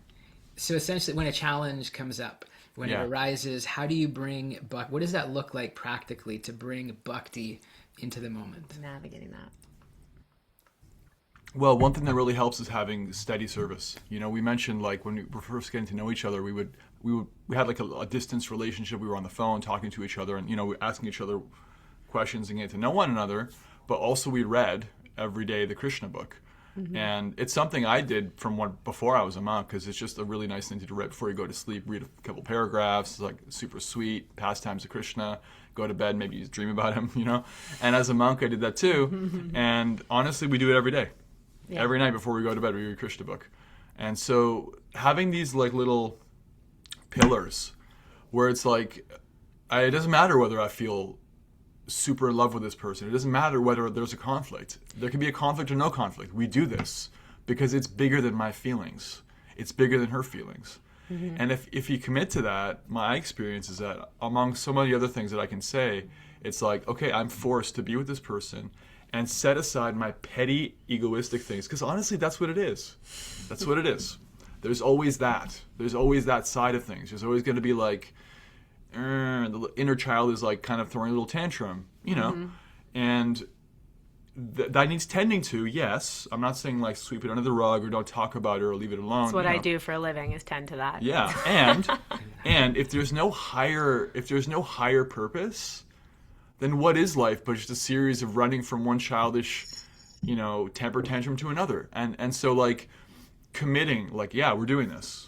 So essentially, when a challenge comes up, when it arises, how do you bring what does that look like practically to bring bhakti into the moment? Navigating that. Well, one thing that really helps is having steady service. We mentioned when we were first getting to know each other, we had a distance relationship. We were on the phone talking to each other, and we were asking each other questions and getting to know one another. But also we read every day the Krishna book. Mm-hmm. And it's something I did before I was a monk, because it's just a really nice thing to do right before you go to sleep. Read a couple paragraphs, super sweet, pastimes of Krishna. Go to bed, maybe you dream about him, And as a monk, I did that too. And honestly, we do it every day. Yeah. Every night before we go to bed, we read a Krishna book. And so having these little pillars where it's it doesn't matter whether I feel super in love with this person. It doesn't matter whether there's a conflict. There can be a conflict or no conflict. We do this because it's bigger than my feelings. It's bigger than her feelings. Mm-hmm. And if you commit to that, my experience is that among so many other things that I can say, it's okay, I'm forced to be with this person and set aside my petty egoistic things, because honestly, that's what it is. That's what it is. There's always that. There's always that side of things. There's always going to be the inner child is kind of throwing a little tantrum, mm-hmm. And that needs tending to. Yes, I'm not saying sweep it under the rug or don't talk about it or leave it alone. That's what I do for a living, is tend to that. Yeah, and if there's no higher purpose, then what is life but just a series of running from one childish, temper tantrum to another? And so committing, we're doing this,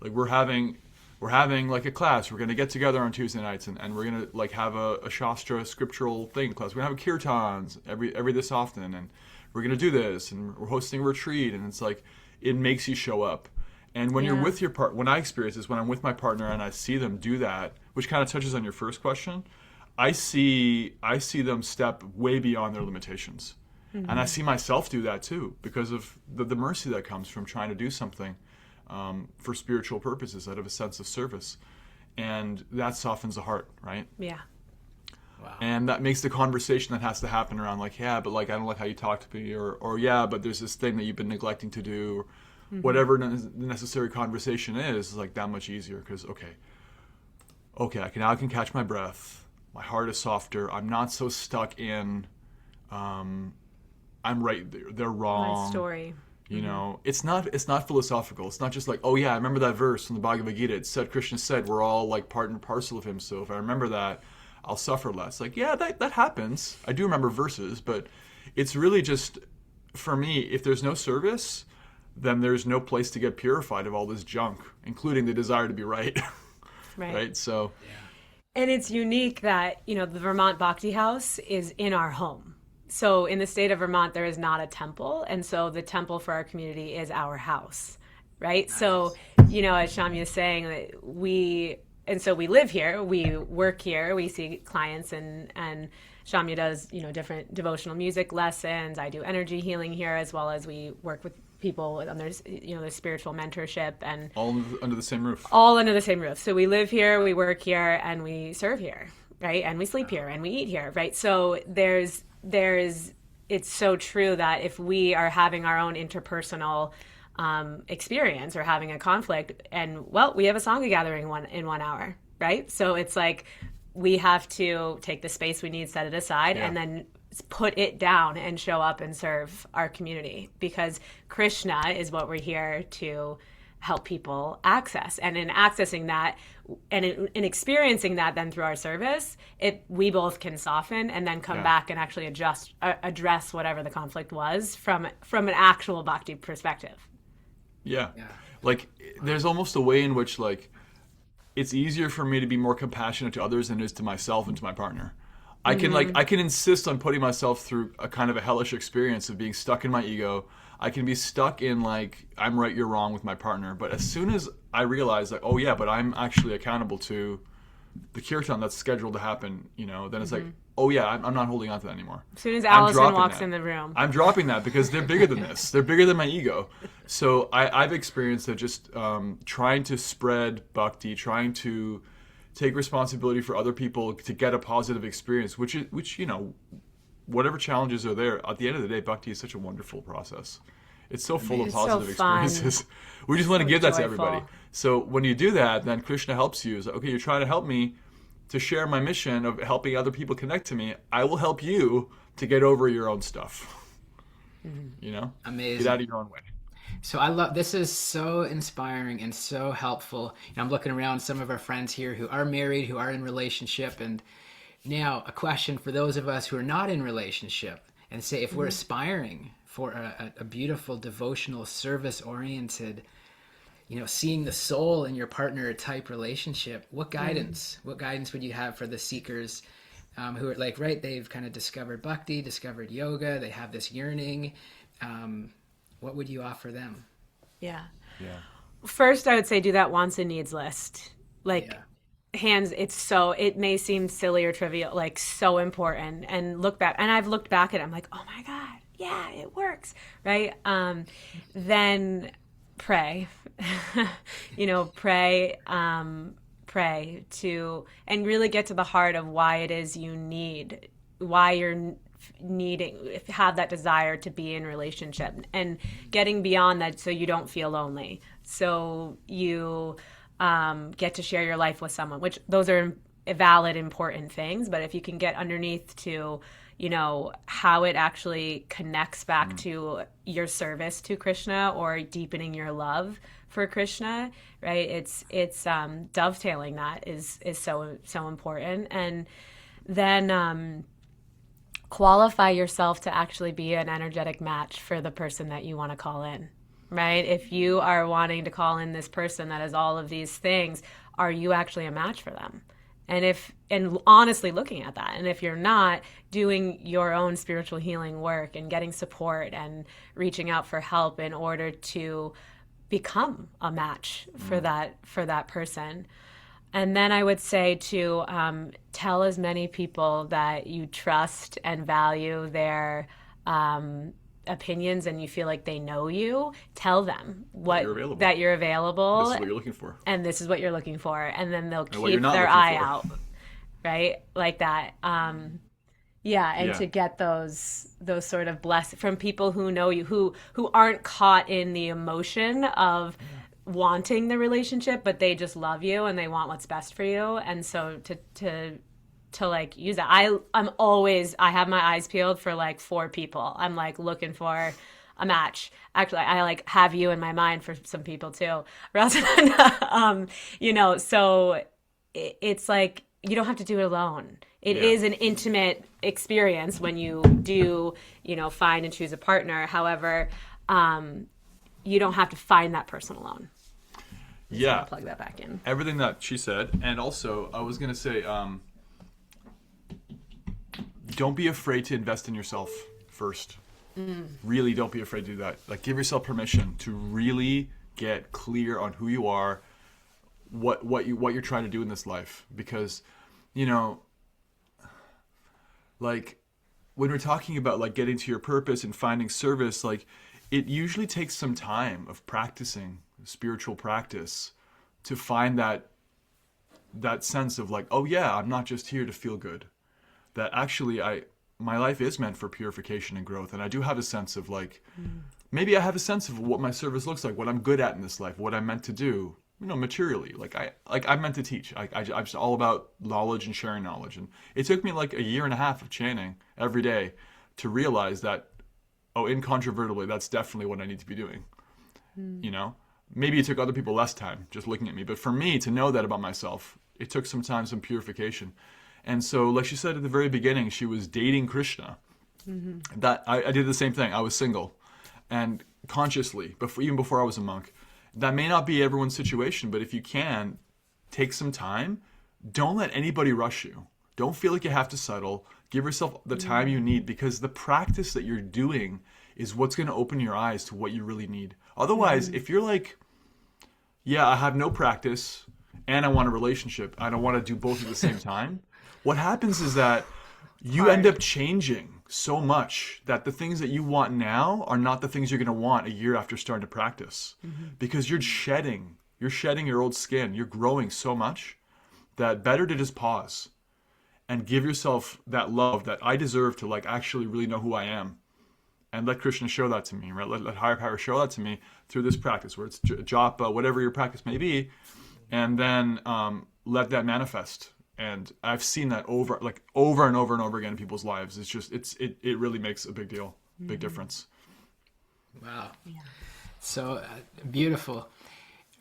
we're having a class. We're going to get together on Tuesday nights and we're going to have a Shastra scriptural thing class. We're going to have Kirtans every this often, and we're going to do this, and we're hosting a retreat, and it's it makes you show up. And when you're with your when I experience this, when I'm with my partner and I see them do that, which kind of touches on your first question, I see them step way beyond their limitations. Mm-hmm. And I see myself do that too, because of the mercy that comes from trying to do something for spiritual purposes out of a sense of service. And that softens the heart, right? Yeah. Wow. And that makes the conversation that has to happen around I don't like how you talk to me, or yeah, but there's this thing that you've been neglecting to do, or mm-hmm. whatever the necessary conversation is that much easier, because I can catch my breath. My heart is softer. I'm not so stuck in I'm right, they're wrong. My story. It's not philosophical. It's not just I remember that verse from the Bhagavad Gita. It said, Krishna said, we're all part and parcel of him. So if I remember that, I'll suffer less. That happens. I do remember verses, but it's really just, for me, if there's no service, then there's no place to get purified of all this junk, including the desire to be right. Right. So. Yeah. And it's unique that, the Vermont Bhakti House is in our home. So in the state of Vermont, there is not a temple. And so the temple for our community is our house, right? Nice. So, as Shamya is saying, we live here, we work here, we see clients, and Shamya does, different devotional music lessons. I do energy healing here, as well as we work with people on their, their spiritual mentorship, and all under the same roof. All under the same roof. So we live here, we work here, and we serve here, right? And we sleep here, and we eat here, right? So there's it's so true that if we are having our own interpersonal experience or having a conflict, and well, we have a Sangha gathering in 1 hour, right? So it's like we have to take the space we need, set it aside, and then put it down and show up and serve our community, because Krishna is what we're here to help people access. And in accessing that and in experiencing that then through our service, we both can soften and then come back and actually address whatever the conflict was from an actual bhakti perspective. Yeah. Like there's almost a way in which like it's easier for me to be more compassionate to others than it is to myself and to my partner. I can insist on putting myself through a kind of a hellish experience of being stuck in my ego. I can be stuck in like, I'm right, you're wrong with my partner. But as soon as I realize like, oh yeah, but I'm actually accountable to the Kirtan that's scheduled to happen, then it's like, oh yeah, I'm not holding on to that anymore. As soon as Allison walks in the room. I'm dropping that because they're bigger than this. They're bigger than my ego. So I've experienced that just trying to spread bhakti, trying to take responsibility for other people to get a positive experience, which whatever challenges are there, at the end of the day, bhakti is such a wonderful process. It's so full of positive experiences. We just want to give that to everybody. So when you do that, then Krishna helps you. It's like, okay, you're trying to help me to share my mission of helping other people connect to me. I will help you to get over your own stuff. Amazing. Get out of your own way. So I love, this is so inspiring and so helpful. And I'm looking around some of our friends here who are married, who are in relationship. And now a question for those of us who are not in relationship, and say if we're aspiring for a beautiful, devotional, service-oriented, seeing the soul in your partner type relationship, what guidance would you have for the seekers who are like, right, they've kind of discovered bhakti, discovered yoga, they have this yearning. What would you offer them? Yeah. First, I would say do that wants and needs list. Hands, it may seem silly or trivial, like so important. And look back, and I've looked back at it, I'm like, oh my God, yeah, it works, right? Then pray, pray to, and really get to the heart of why it is you need, why you're have that desire to be in relationship, and getting beyond that so you don't feel lonely, so you get to share your life with someone, which those are valid, important things. But if you can get underneath to how it actually connects back to your service to Krishna or deepening your love for Krishna, right? It's dovetailing that is so important. And then qualify yourself to actually be an energetic match for the person that you want to call in, right? If you are wanting to call in this person that has all of these things, are you actually a match for them? And honestly looking at that. And if you're not, doing your own spiritual healing work and getting support and reaching out for help in order to become a match for that person. And then I would say to tell as many people that you trust and value their opinions and you feel like they know you. Tell them that you're available. This is what you're looking for. And this is what you're looking for. And then they'll keep their eye out. Right? Like that. To get those sort of blessings from people who know you, who aren't caught in the emotion of wanting the relationship, but they just love you and they want what's best for you. And so to like use that. I have my eyes peeled for like 4 people. I'm like looking for a match. Actually, I like have you in my mind for some people too. So it's like you don't have to do it alone. It is an intimate experience when you do, find and choose a partner. However, you don't have to find that person alone. Yeah. Plug that back in. Everything that she said. And also, I was going to say, don't be afraid to invest in yourself first. Really don't be afraid to do that. Like, give yourself permission to really get clear on who you are, what you're trying to do in this life. Because, like, when we're talking about, like, getting to your purpose and finding service, like, it usually takes some time of practicing spiritual practice to find that sense of like, oh yeah, I'm not just here to feel good. That actually my life is meant for purification and growth. And I do have a sense of like, maybe I have a sense of what my service looks like, what I'm good at in this life, what I'm meant to do, materially. I'm meant to teach. I'm just all about knowledge and sharing knowledge. And it took me like a year and a half of chanting every day to realize that, incontrovertibly, that's definitely what I need to be doing. Maybe it took other people less time just looking at me. But for me to know that about myself, it took some time, some purification. And so, like she said at the very beginning, she was dating Krishna. That I did the same thing. I was single, and consciously, even before I was a monk. That may not be everyone's situation, but if you can, take some time. Don't let anybody rush you. Don't feel like you have to settle. Give yourself the time you need, because the practice that you're doing is what's going to open your eyes to what you really need. Otherwise, if you're like, I have no practice and I want a relationship, I don't want to do both at the same time, what happens is that you end up changing so much that the things that you want now are not the things you're going to want a year after starting to practice. Because you're shedding your old skin. You're growing so much that better to just pause and give yourself that love that I deserve to like actually really know who I am. And let Krishna show that to me, right? Let higher power show that to me through this practice, where it's japa, whatever your practice may be, and then let that manifest. And I've seen that over and over and over again in people's lives. It's just it really makes a big deal, big difference. Wow, so beautiful.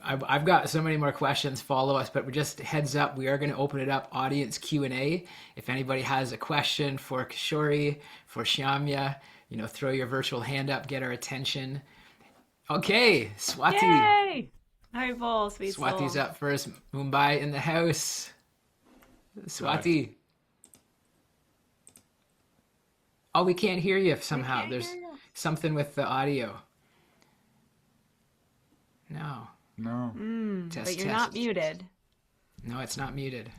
I've got so many more questions. Follow us, but we just heads up, we are going to open it up, audience Q&A. If anybody has a question for Kishori, for Shamya, throw your virtual hand up, get our attention. Okay, Swati. Yay! Hi, Bull, sweet Swati's soul. up first. Mumbai in the house. Swati. Oh, we can't hear you somehow. There's something with the audio. No. But you're not muted. No, it's not muted.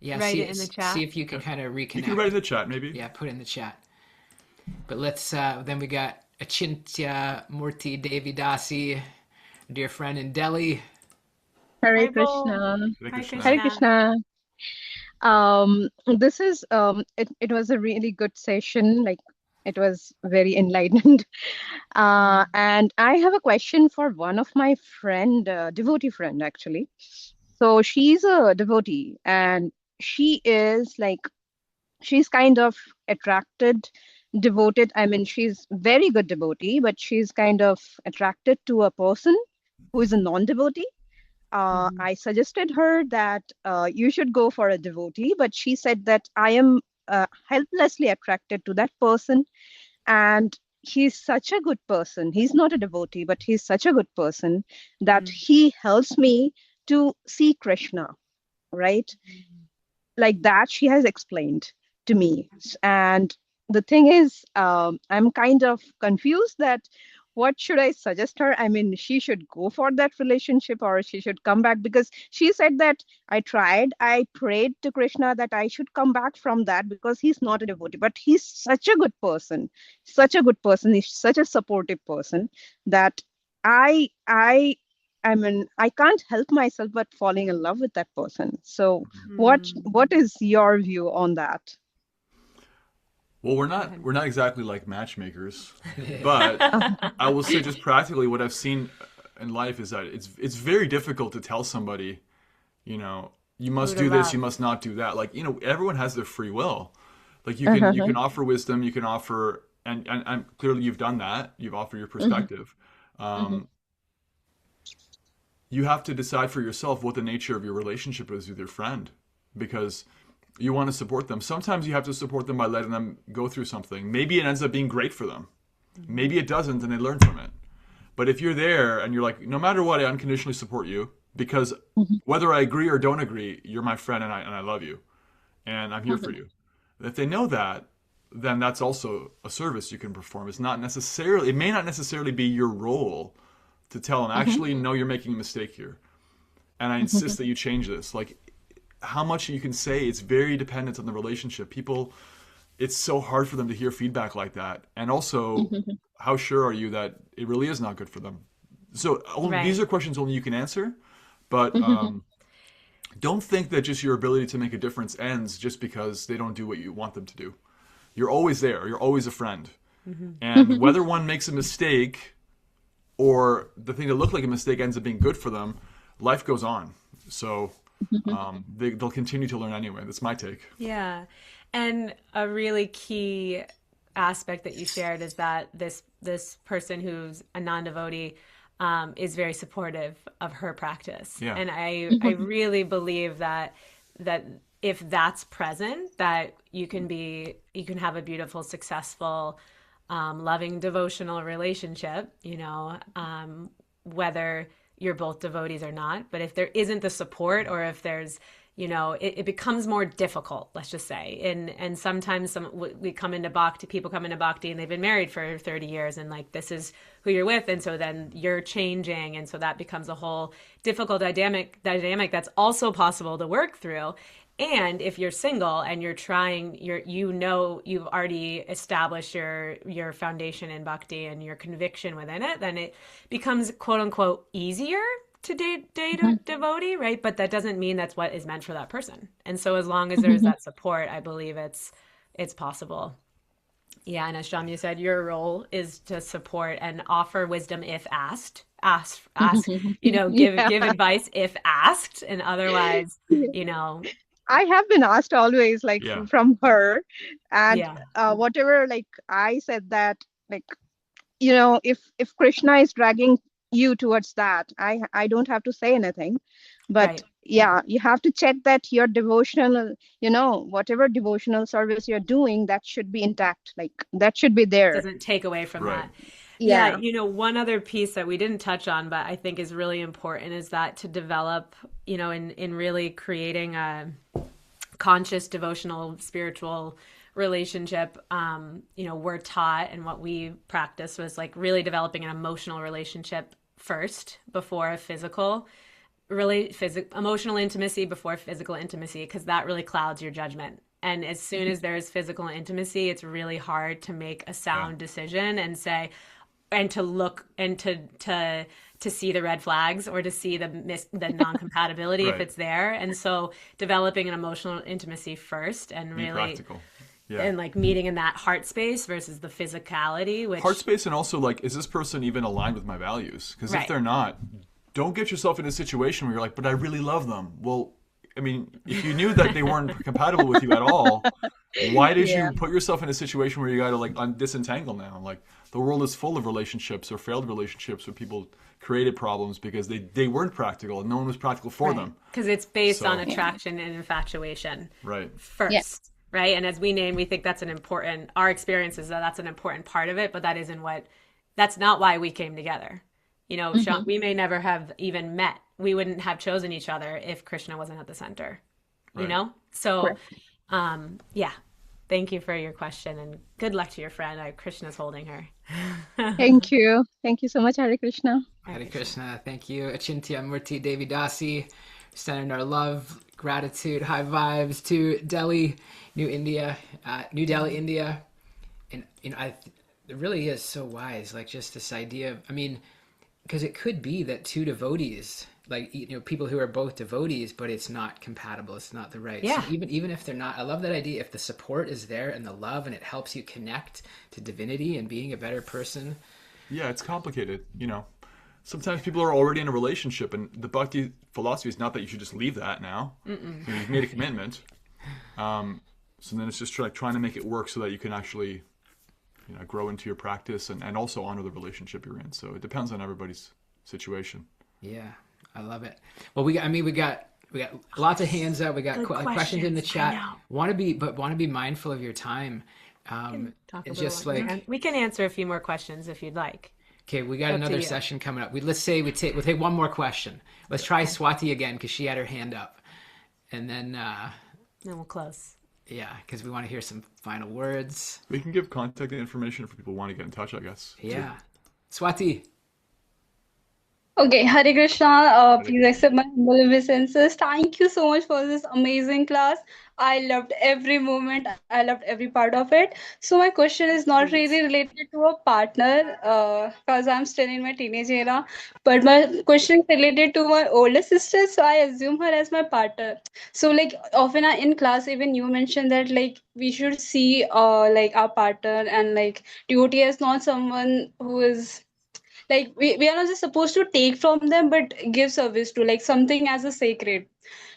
Yeah, write it in the chat. See if you can kind of reconnect. You can write in the chat, maybe. Yeah, put it in the chat. But let's, then we got Achintya Murti Devidasi, dear friend in Delhi. Hare Hi, Krishna. Bull. Hi, Krishna. Hare Krishna. This is it was a really good session. Like, it was very enlightened. And I have a question for one of my friend, devotee friend actually. So she's a devotee, and she is like, she's kind of attracted, devoted. I mean, she's very good devotee, but she's kind of attracted to a person who is a non-devotee. I suggested her that you should go for a devotee, but she said that I am helplessly attracted to that person, and he's such a good person. He's not a devotee, but he's such a good person that he helps me to see Krishna, right? Like that, she has explained to me. And the thing is, I'm kind of confused that what should I suggest her? I mean, she should go for that relationship or she should come back, because she said that I prayed to Krishna that I should come back from that because he's not a devotee, but he's such a good person, He's such a supportive person that I mean, I can't help myself but falling in love with that person. So what is your view on that? Well, we're not exactly like matchmakers, but I will say just practically what I've seen in life is that it's very difficult to tell somebody, you must do this, you must not do that. Like, everyone has their free will. Like you can offer wisdom, you can offer, and clearly you've done that. You've offered your perspective. You have to decide for yourself what the nature of your relationship is with your friend, because you want to support them. Sometimes you have to support them by letting them go through something. Maybe it ends up being great for them. Maybe it doesn't, and they learn from it. But if you're there and you're like, no matter what, I unconditionally support you, because whether I agree or don't agree, you're my friend and I love you, and I'm here for you. If they know that, then that's also a service you can perform. It may not necessarily be your role to tell them, actually, no, you're making a mistake here, and I insist that you change this. Like, how much you can say, it's very dependent on the relationship. People, it's so hard for them to hear feedback like that. And also, how sure are you that it really is not good for them? So these are questions only you can answer, but don't think that just your ability to make a difference ends just because they don't do what you want them to do. you're always there. You're always a friend. And whether one makes a mistake or the thing that looked like a mistake ends up being good for them, life goes on. So they'll continue to learn anyway. That's my take. Yeah. And a really key aspect that you shared is that this person who's a non-devotee is very supportive of her practice. Yeah. And I really believe that if that's present, that you can have a beautiful, successful, loving devotional relationship, whether you're both devotees or not. But if there isn't the support, or if there's, it becomes more difficult, let's just say. And sometimes we come into Bhakti, people come into Bhakti and they've been married for 30 years and like, this is who you're with. And so then you're changing. And so that becomes a whole difficult dynamic that's also possible to work through. And if you're single and you're trying, you've already established your foundation in Bhakti and your conviction within it, then it becomes quote unquote easier to date a devotee, right? But that doesn't mean that's what is meant for that person. And so as long as there's that support, I believe it's possible. Yeah, and as Shamya said, your role is to support and offer wisdom if asked. Ask, give advice if asked, and otherwise, I have been asked always, like from her, and whatever, like I said that, like, if Krishna is dragging you towards that, I don't have to say anything, but you have to check that your devotional, whatever devotional service you're doing, that should be intact, like that should be there. Doesn't take away from that. Yeah. One other piece that we didn't touch on, but I think is really important, is that to develop, in really creating a conscious, devotional, spiritual relationship, we're taught, and what we practice was like really developing an emotional relationship first before a physical, emotional intimacy before physical intimacy, because that really clouds your judgment. And as soon as there's physical intimacy, it's really hard to make a sound decision and say, and to look and to see the red flags, or to see the non-compatibility if it's there. And so developing an emotional intimacy first, and really practical. Yeah. And like meeting in that heart space versus the physicality, which heart space, and also like, is this person even aligned with my values? Because if they're not, don't get yourself in a situation where you're like, but I really love them. Well, I mean, if you knew that they weren't compatible with you at all, why did you put yourself in a situation where you got to like disentangle now? Like, the world is full of relationships or failed relationships where people created problems because they weren't practical and no one was practical for them. Because it's based on attraction and infatuation. Right. First. Yeah. Right. And as we think that's our experience is that's an important part of it, but that's not why we came together. Sean, we may never have even met. We wouldn't have chosen each other if Krishna wasn't at the center, So, thank you for your question, and good luck to your friend. Krishna's holding her. Thank you. Thank you so much, Hare Krishna. Hare Krishna. Thank you. Achintya Murti Devi Dasi. Sending our love, gratitude, high vibes to Delhi, New Delhi, India. And it really is so wise, like just this idea of, because it could be that two devotees, like, people who are both devotees, but it's not compatible. It's not the right. Yeah. So even if they're not, I love that idea. If the support is there and the love, and it helps you connect to divinity and being a better person. Yeah, it's complicated. Sometimes people are already in a relationship, and the Bhakti philosophy is not that you should just leave that now. You've made a commitment. So then it's just trying to make it work so that you can actually, grow into your practice and also honor the relationship you're in. So it depends on everybody's situation. Yeah, I love it. Well, we got lots of hands up. We got questions in the chat. Want to be mindful of your time. We can answer a few more questions if you'd like. Okay, we got another session coming up. We'll take one more question. Let's try Swati again, because she had her hand up, and then we'll close. Yeah, because we want to hear some final words. We can give contact information if people want to get in touch, I guess. Yeah, too. Swati. Okay, Hare Krishna. Hare Please Krishna. accept my humble obeisances. Thank you so much for this amazing class. I loved every moment. I loved every part of it. So my question is not really Sweet. related to a partner, because I'm still in my teenage era. But my question is related to my older sister. So I assume her as my partner. So like often in class, even you mentioned that like we should see like our partner and like devotee as not someone who is like we are not just supposed to take from them but give service to like something as a sacred.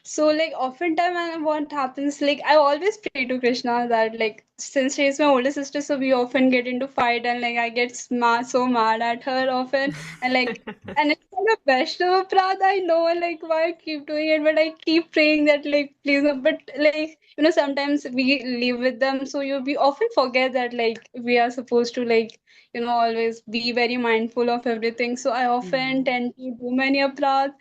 So like oftentimes what happens, like I always pray to Krishna that like since she is my older sister, so we often get into fight and like I get so mad at her often. And like and it's kind of Vaishnava Prad, I know, like why I keep doing it, but I keep praying that like please no. But like sometimes we live with them, so we often forget that like we are supposed to like always be very mindful of everything. So I often Mhm. tend to do many aparadhs.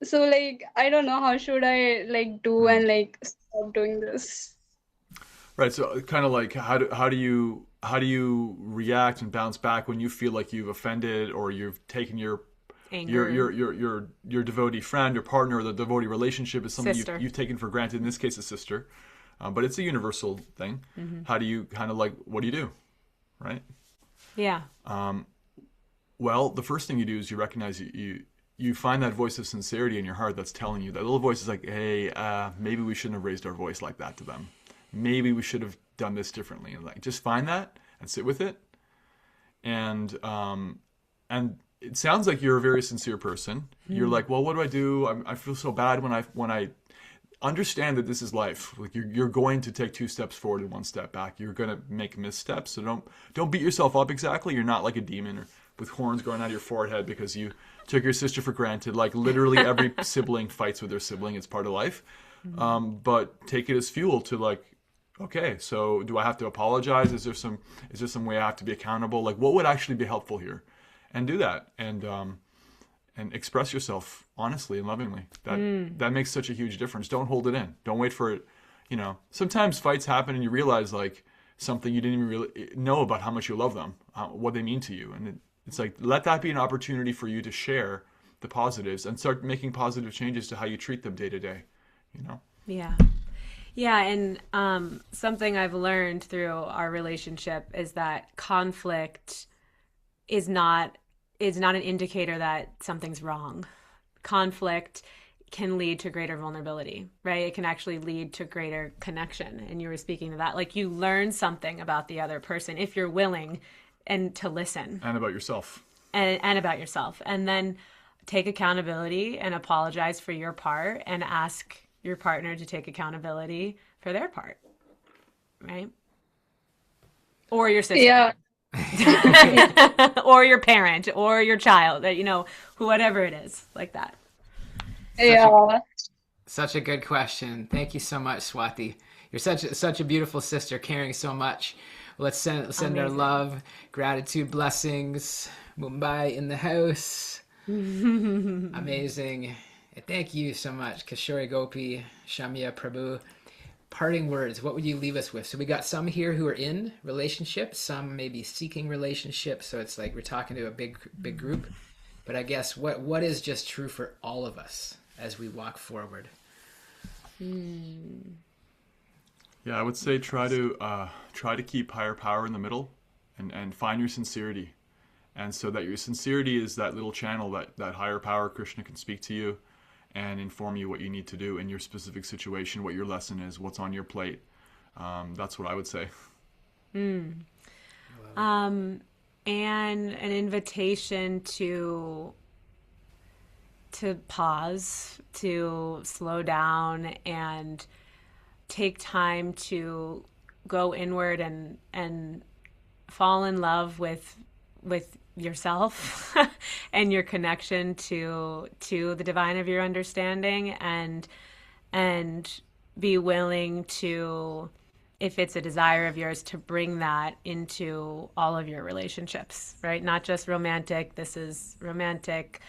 So like I don't know how should I like do Mm. and like stop doing this. Right. So kind of like how do you react and bounce back when you feel like you've offended or you've taken your Anger. your your your your devotee friend or partner, or the devotee relationship is something Sister. you've taken for granted. In this case, a sister, but it's a universal thing. Hmm. How do you kind of like what do you do? Right. Yeah. Well, the first thing you do is you recognize you find that voice of sincerity in your heart that's telling you that little voice is like, hey, maybe we shouldn't have raised our voice like that to them. Maybe we should have done this differently. And like, just find that and sit with it. And it sounds like you're a very sincere person. You're Mm. like, well, what do I do? I feel so bad when I understand that this is life. Like you're going to take two steps forward and one step back. You're going to make missteps. So don't beat yourself up exactly. You're not like a demon or with horns growing out of your forehead because you took your sister for granted. Like literally every sibling fights with their sibling. It's part of life. Mhm. But take it as fuel to like, okay, so do I have to apologize? Is there some way I have to be accountable? Like what would actually be helpful here? And do that. And express yourself honestly and lovingly. That Mm. that makes such a huge difference. Don't hold it in. Don't wait for it. Sometimes fights happen and you realize like something you didn't even really know about how much you love them, what they mean to you, and it's like let that be an opportunity for you to share the positives and start making positive changes to how you treat them day to day. You know. Yeah. Yeah, and something I've learned through our relationship is that conflict is not an indicator that something's wrong. Conflict can lead to greater vulnerability, right? It can actually lead to greater connection. And you were speaking to that. Like you learn something about the other person if you're willing and to listen And about yourself. and about yourself. And then take accountability and apologize for your part and ask your partner to take accountability for their part, right? Or your sister. Yeah, Or your parent or your child, whatever it is, like that. Such a yeah. such a good question. Thank you so much, Swati. You're such a beautiful sister, caring so much. Let's send our Amazing. love, gratitude, blessings. Mumbai in the house. Amazing. Thank you so much, Kishori Gopi Shamya Prabhu. Parting words, what would you leave us with? So we got some here who are in relationships, some maybe seeking relationships. So it's like we're talking to a big group. But I guess what is just true for all of us as we walk forward? Mm. Yeah, I would say try to keep higher power in the middle, and find your sincerity. And so that your sincerity is that little channel that higher power Krishna can speak to you and inform you what you need to do in your specific situation, what your lesson is, what's on your plate. That's what I would say. Mm. And an invitation to pause, to slow down and take time to go inward and fall in love with yourself and your connection to the divine of your understanding, and be willing to, if it's a desire of yours, to bring that into all of your relationships, right? Not just romantic. This is romantic,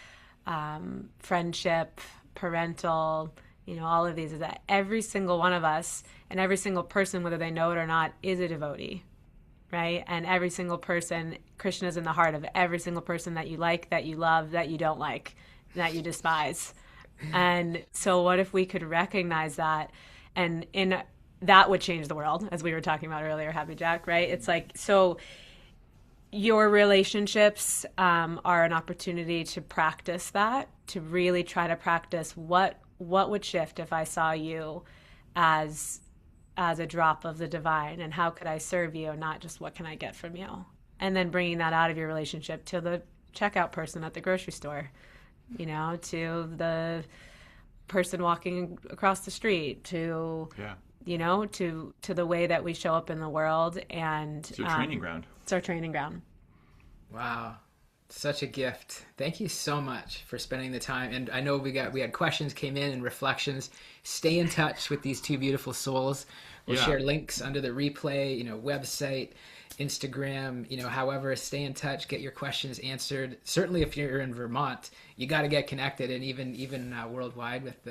friendship, parental, all of these, is that every single one of us and every single person, whether they know it or not, is a devotee, right? And every single person, Krishna is in the heart of every single person that you like, that you love, that you don't like, that you despise. And so what if we could recognize that, and that would change the world, as we were talking about earlier, Happy Jack, right? It's like, so your relationships are an opportunity to practice that, to really try to practice what would shift if I saw you as a drop of the divine, and how could I serve you, not just what can I get from you. And then bringing that out of your relationship to the checkout person at the grocery store, you know, to the person walking across the street, to you know, to the way that we show up in the world. And it's your training ground. It's our training ground. Wow. Such a gift. Thank you so much for spending the time. And I know we had questions came in and reflections. Stay in touch with these two beautiful souls. We'll share links under the replay, you know, website, Instagram, you know, however, stay in touch, get your questions answered. Certainly if you're in Vermont, you got to get connected, and even worldwide with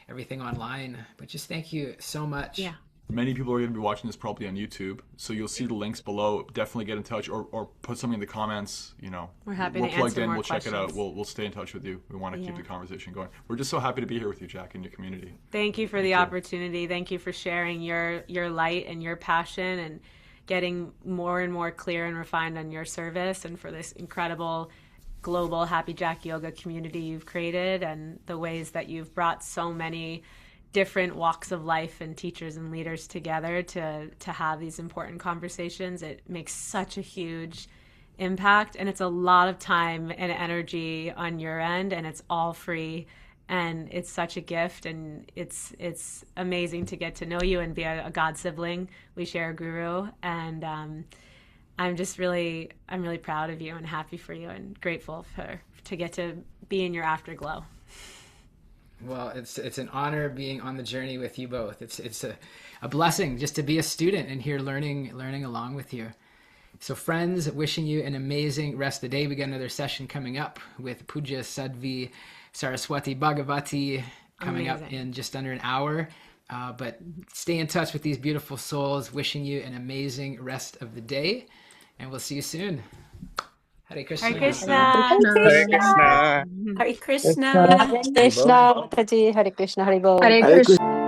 everything online. But just thank you so much. Yeah. Many people are going to be watching this probably on YouTube, so you'll see the links below. Definitely get in touch, or put something in the comments. You know, we're happy to plugged answer in. We'll questions. Check it out. We'll stay in touch with you. We want to keep the conversation going. We're just so happy to be here with you, Jack, in your community. Thank you for the opportunity. Thank you for sharing your light and your passion, and getting more and more clear and refined on your service, and for this incredible global Happy Jack Yoga community you've created, and the ways that you've brought so many different walks of life and teachers and leaders together to have these important conversations. It makes such a huge impact, and it's a lot of time and energy on your end, and it's all free, and it's such a gift, and it's amazing to get to know you and be a God sibling. We share a guru, and I'm really proud of you and happy for you, and grateful to get to be in your afterglow. Well, it's an honor being on the journey with you both. It's a blessing just to be a student and here learning along with you. So friends, wishing you an amazing rest of the day. We got another session coming up with Puja Sadhvi Saraswati Bhagavati coming up in just under an hour. But stay in touch with these beautiful souls. Wishing you an amazing rest of the day, and we'll see you soon. Hare Krishna. Hare Krishna. Hare Krishna. Hare Krishna. Hare Krishna, Mataji. Hare Krishna, Hare Bol. Hare Krishna.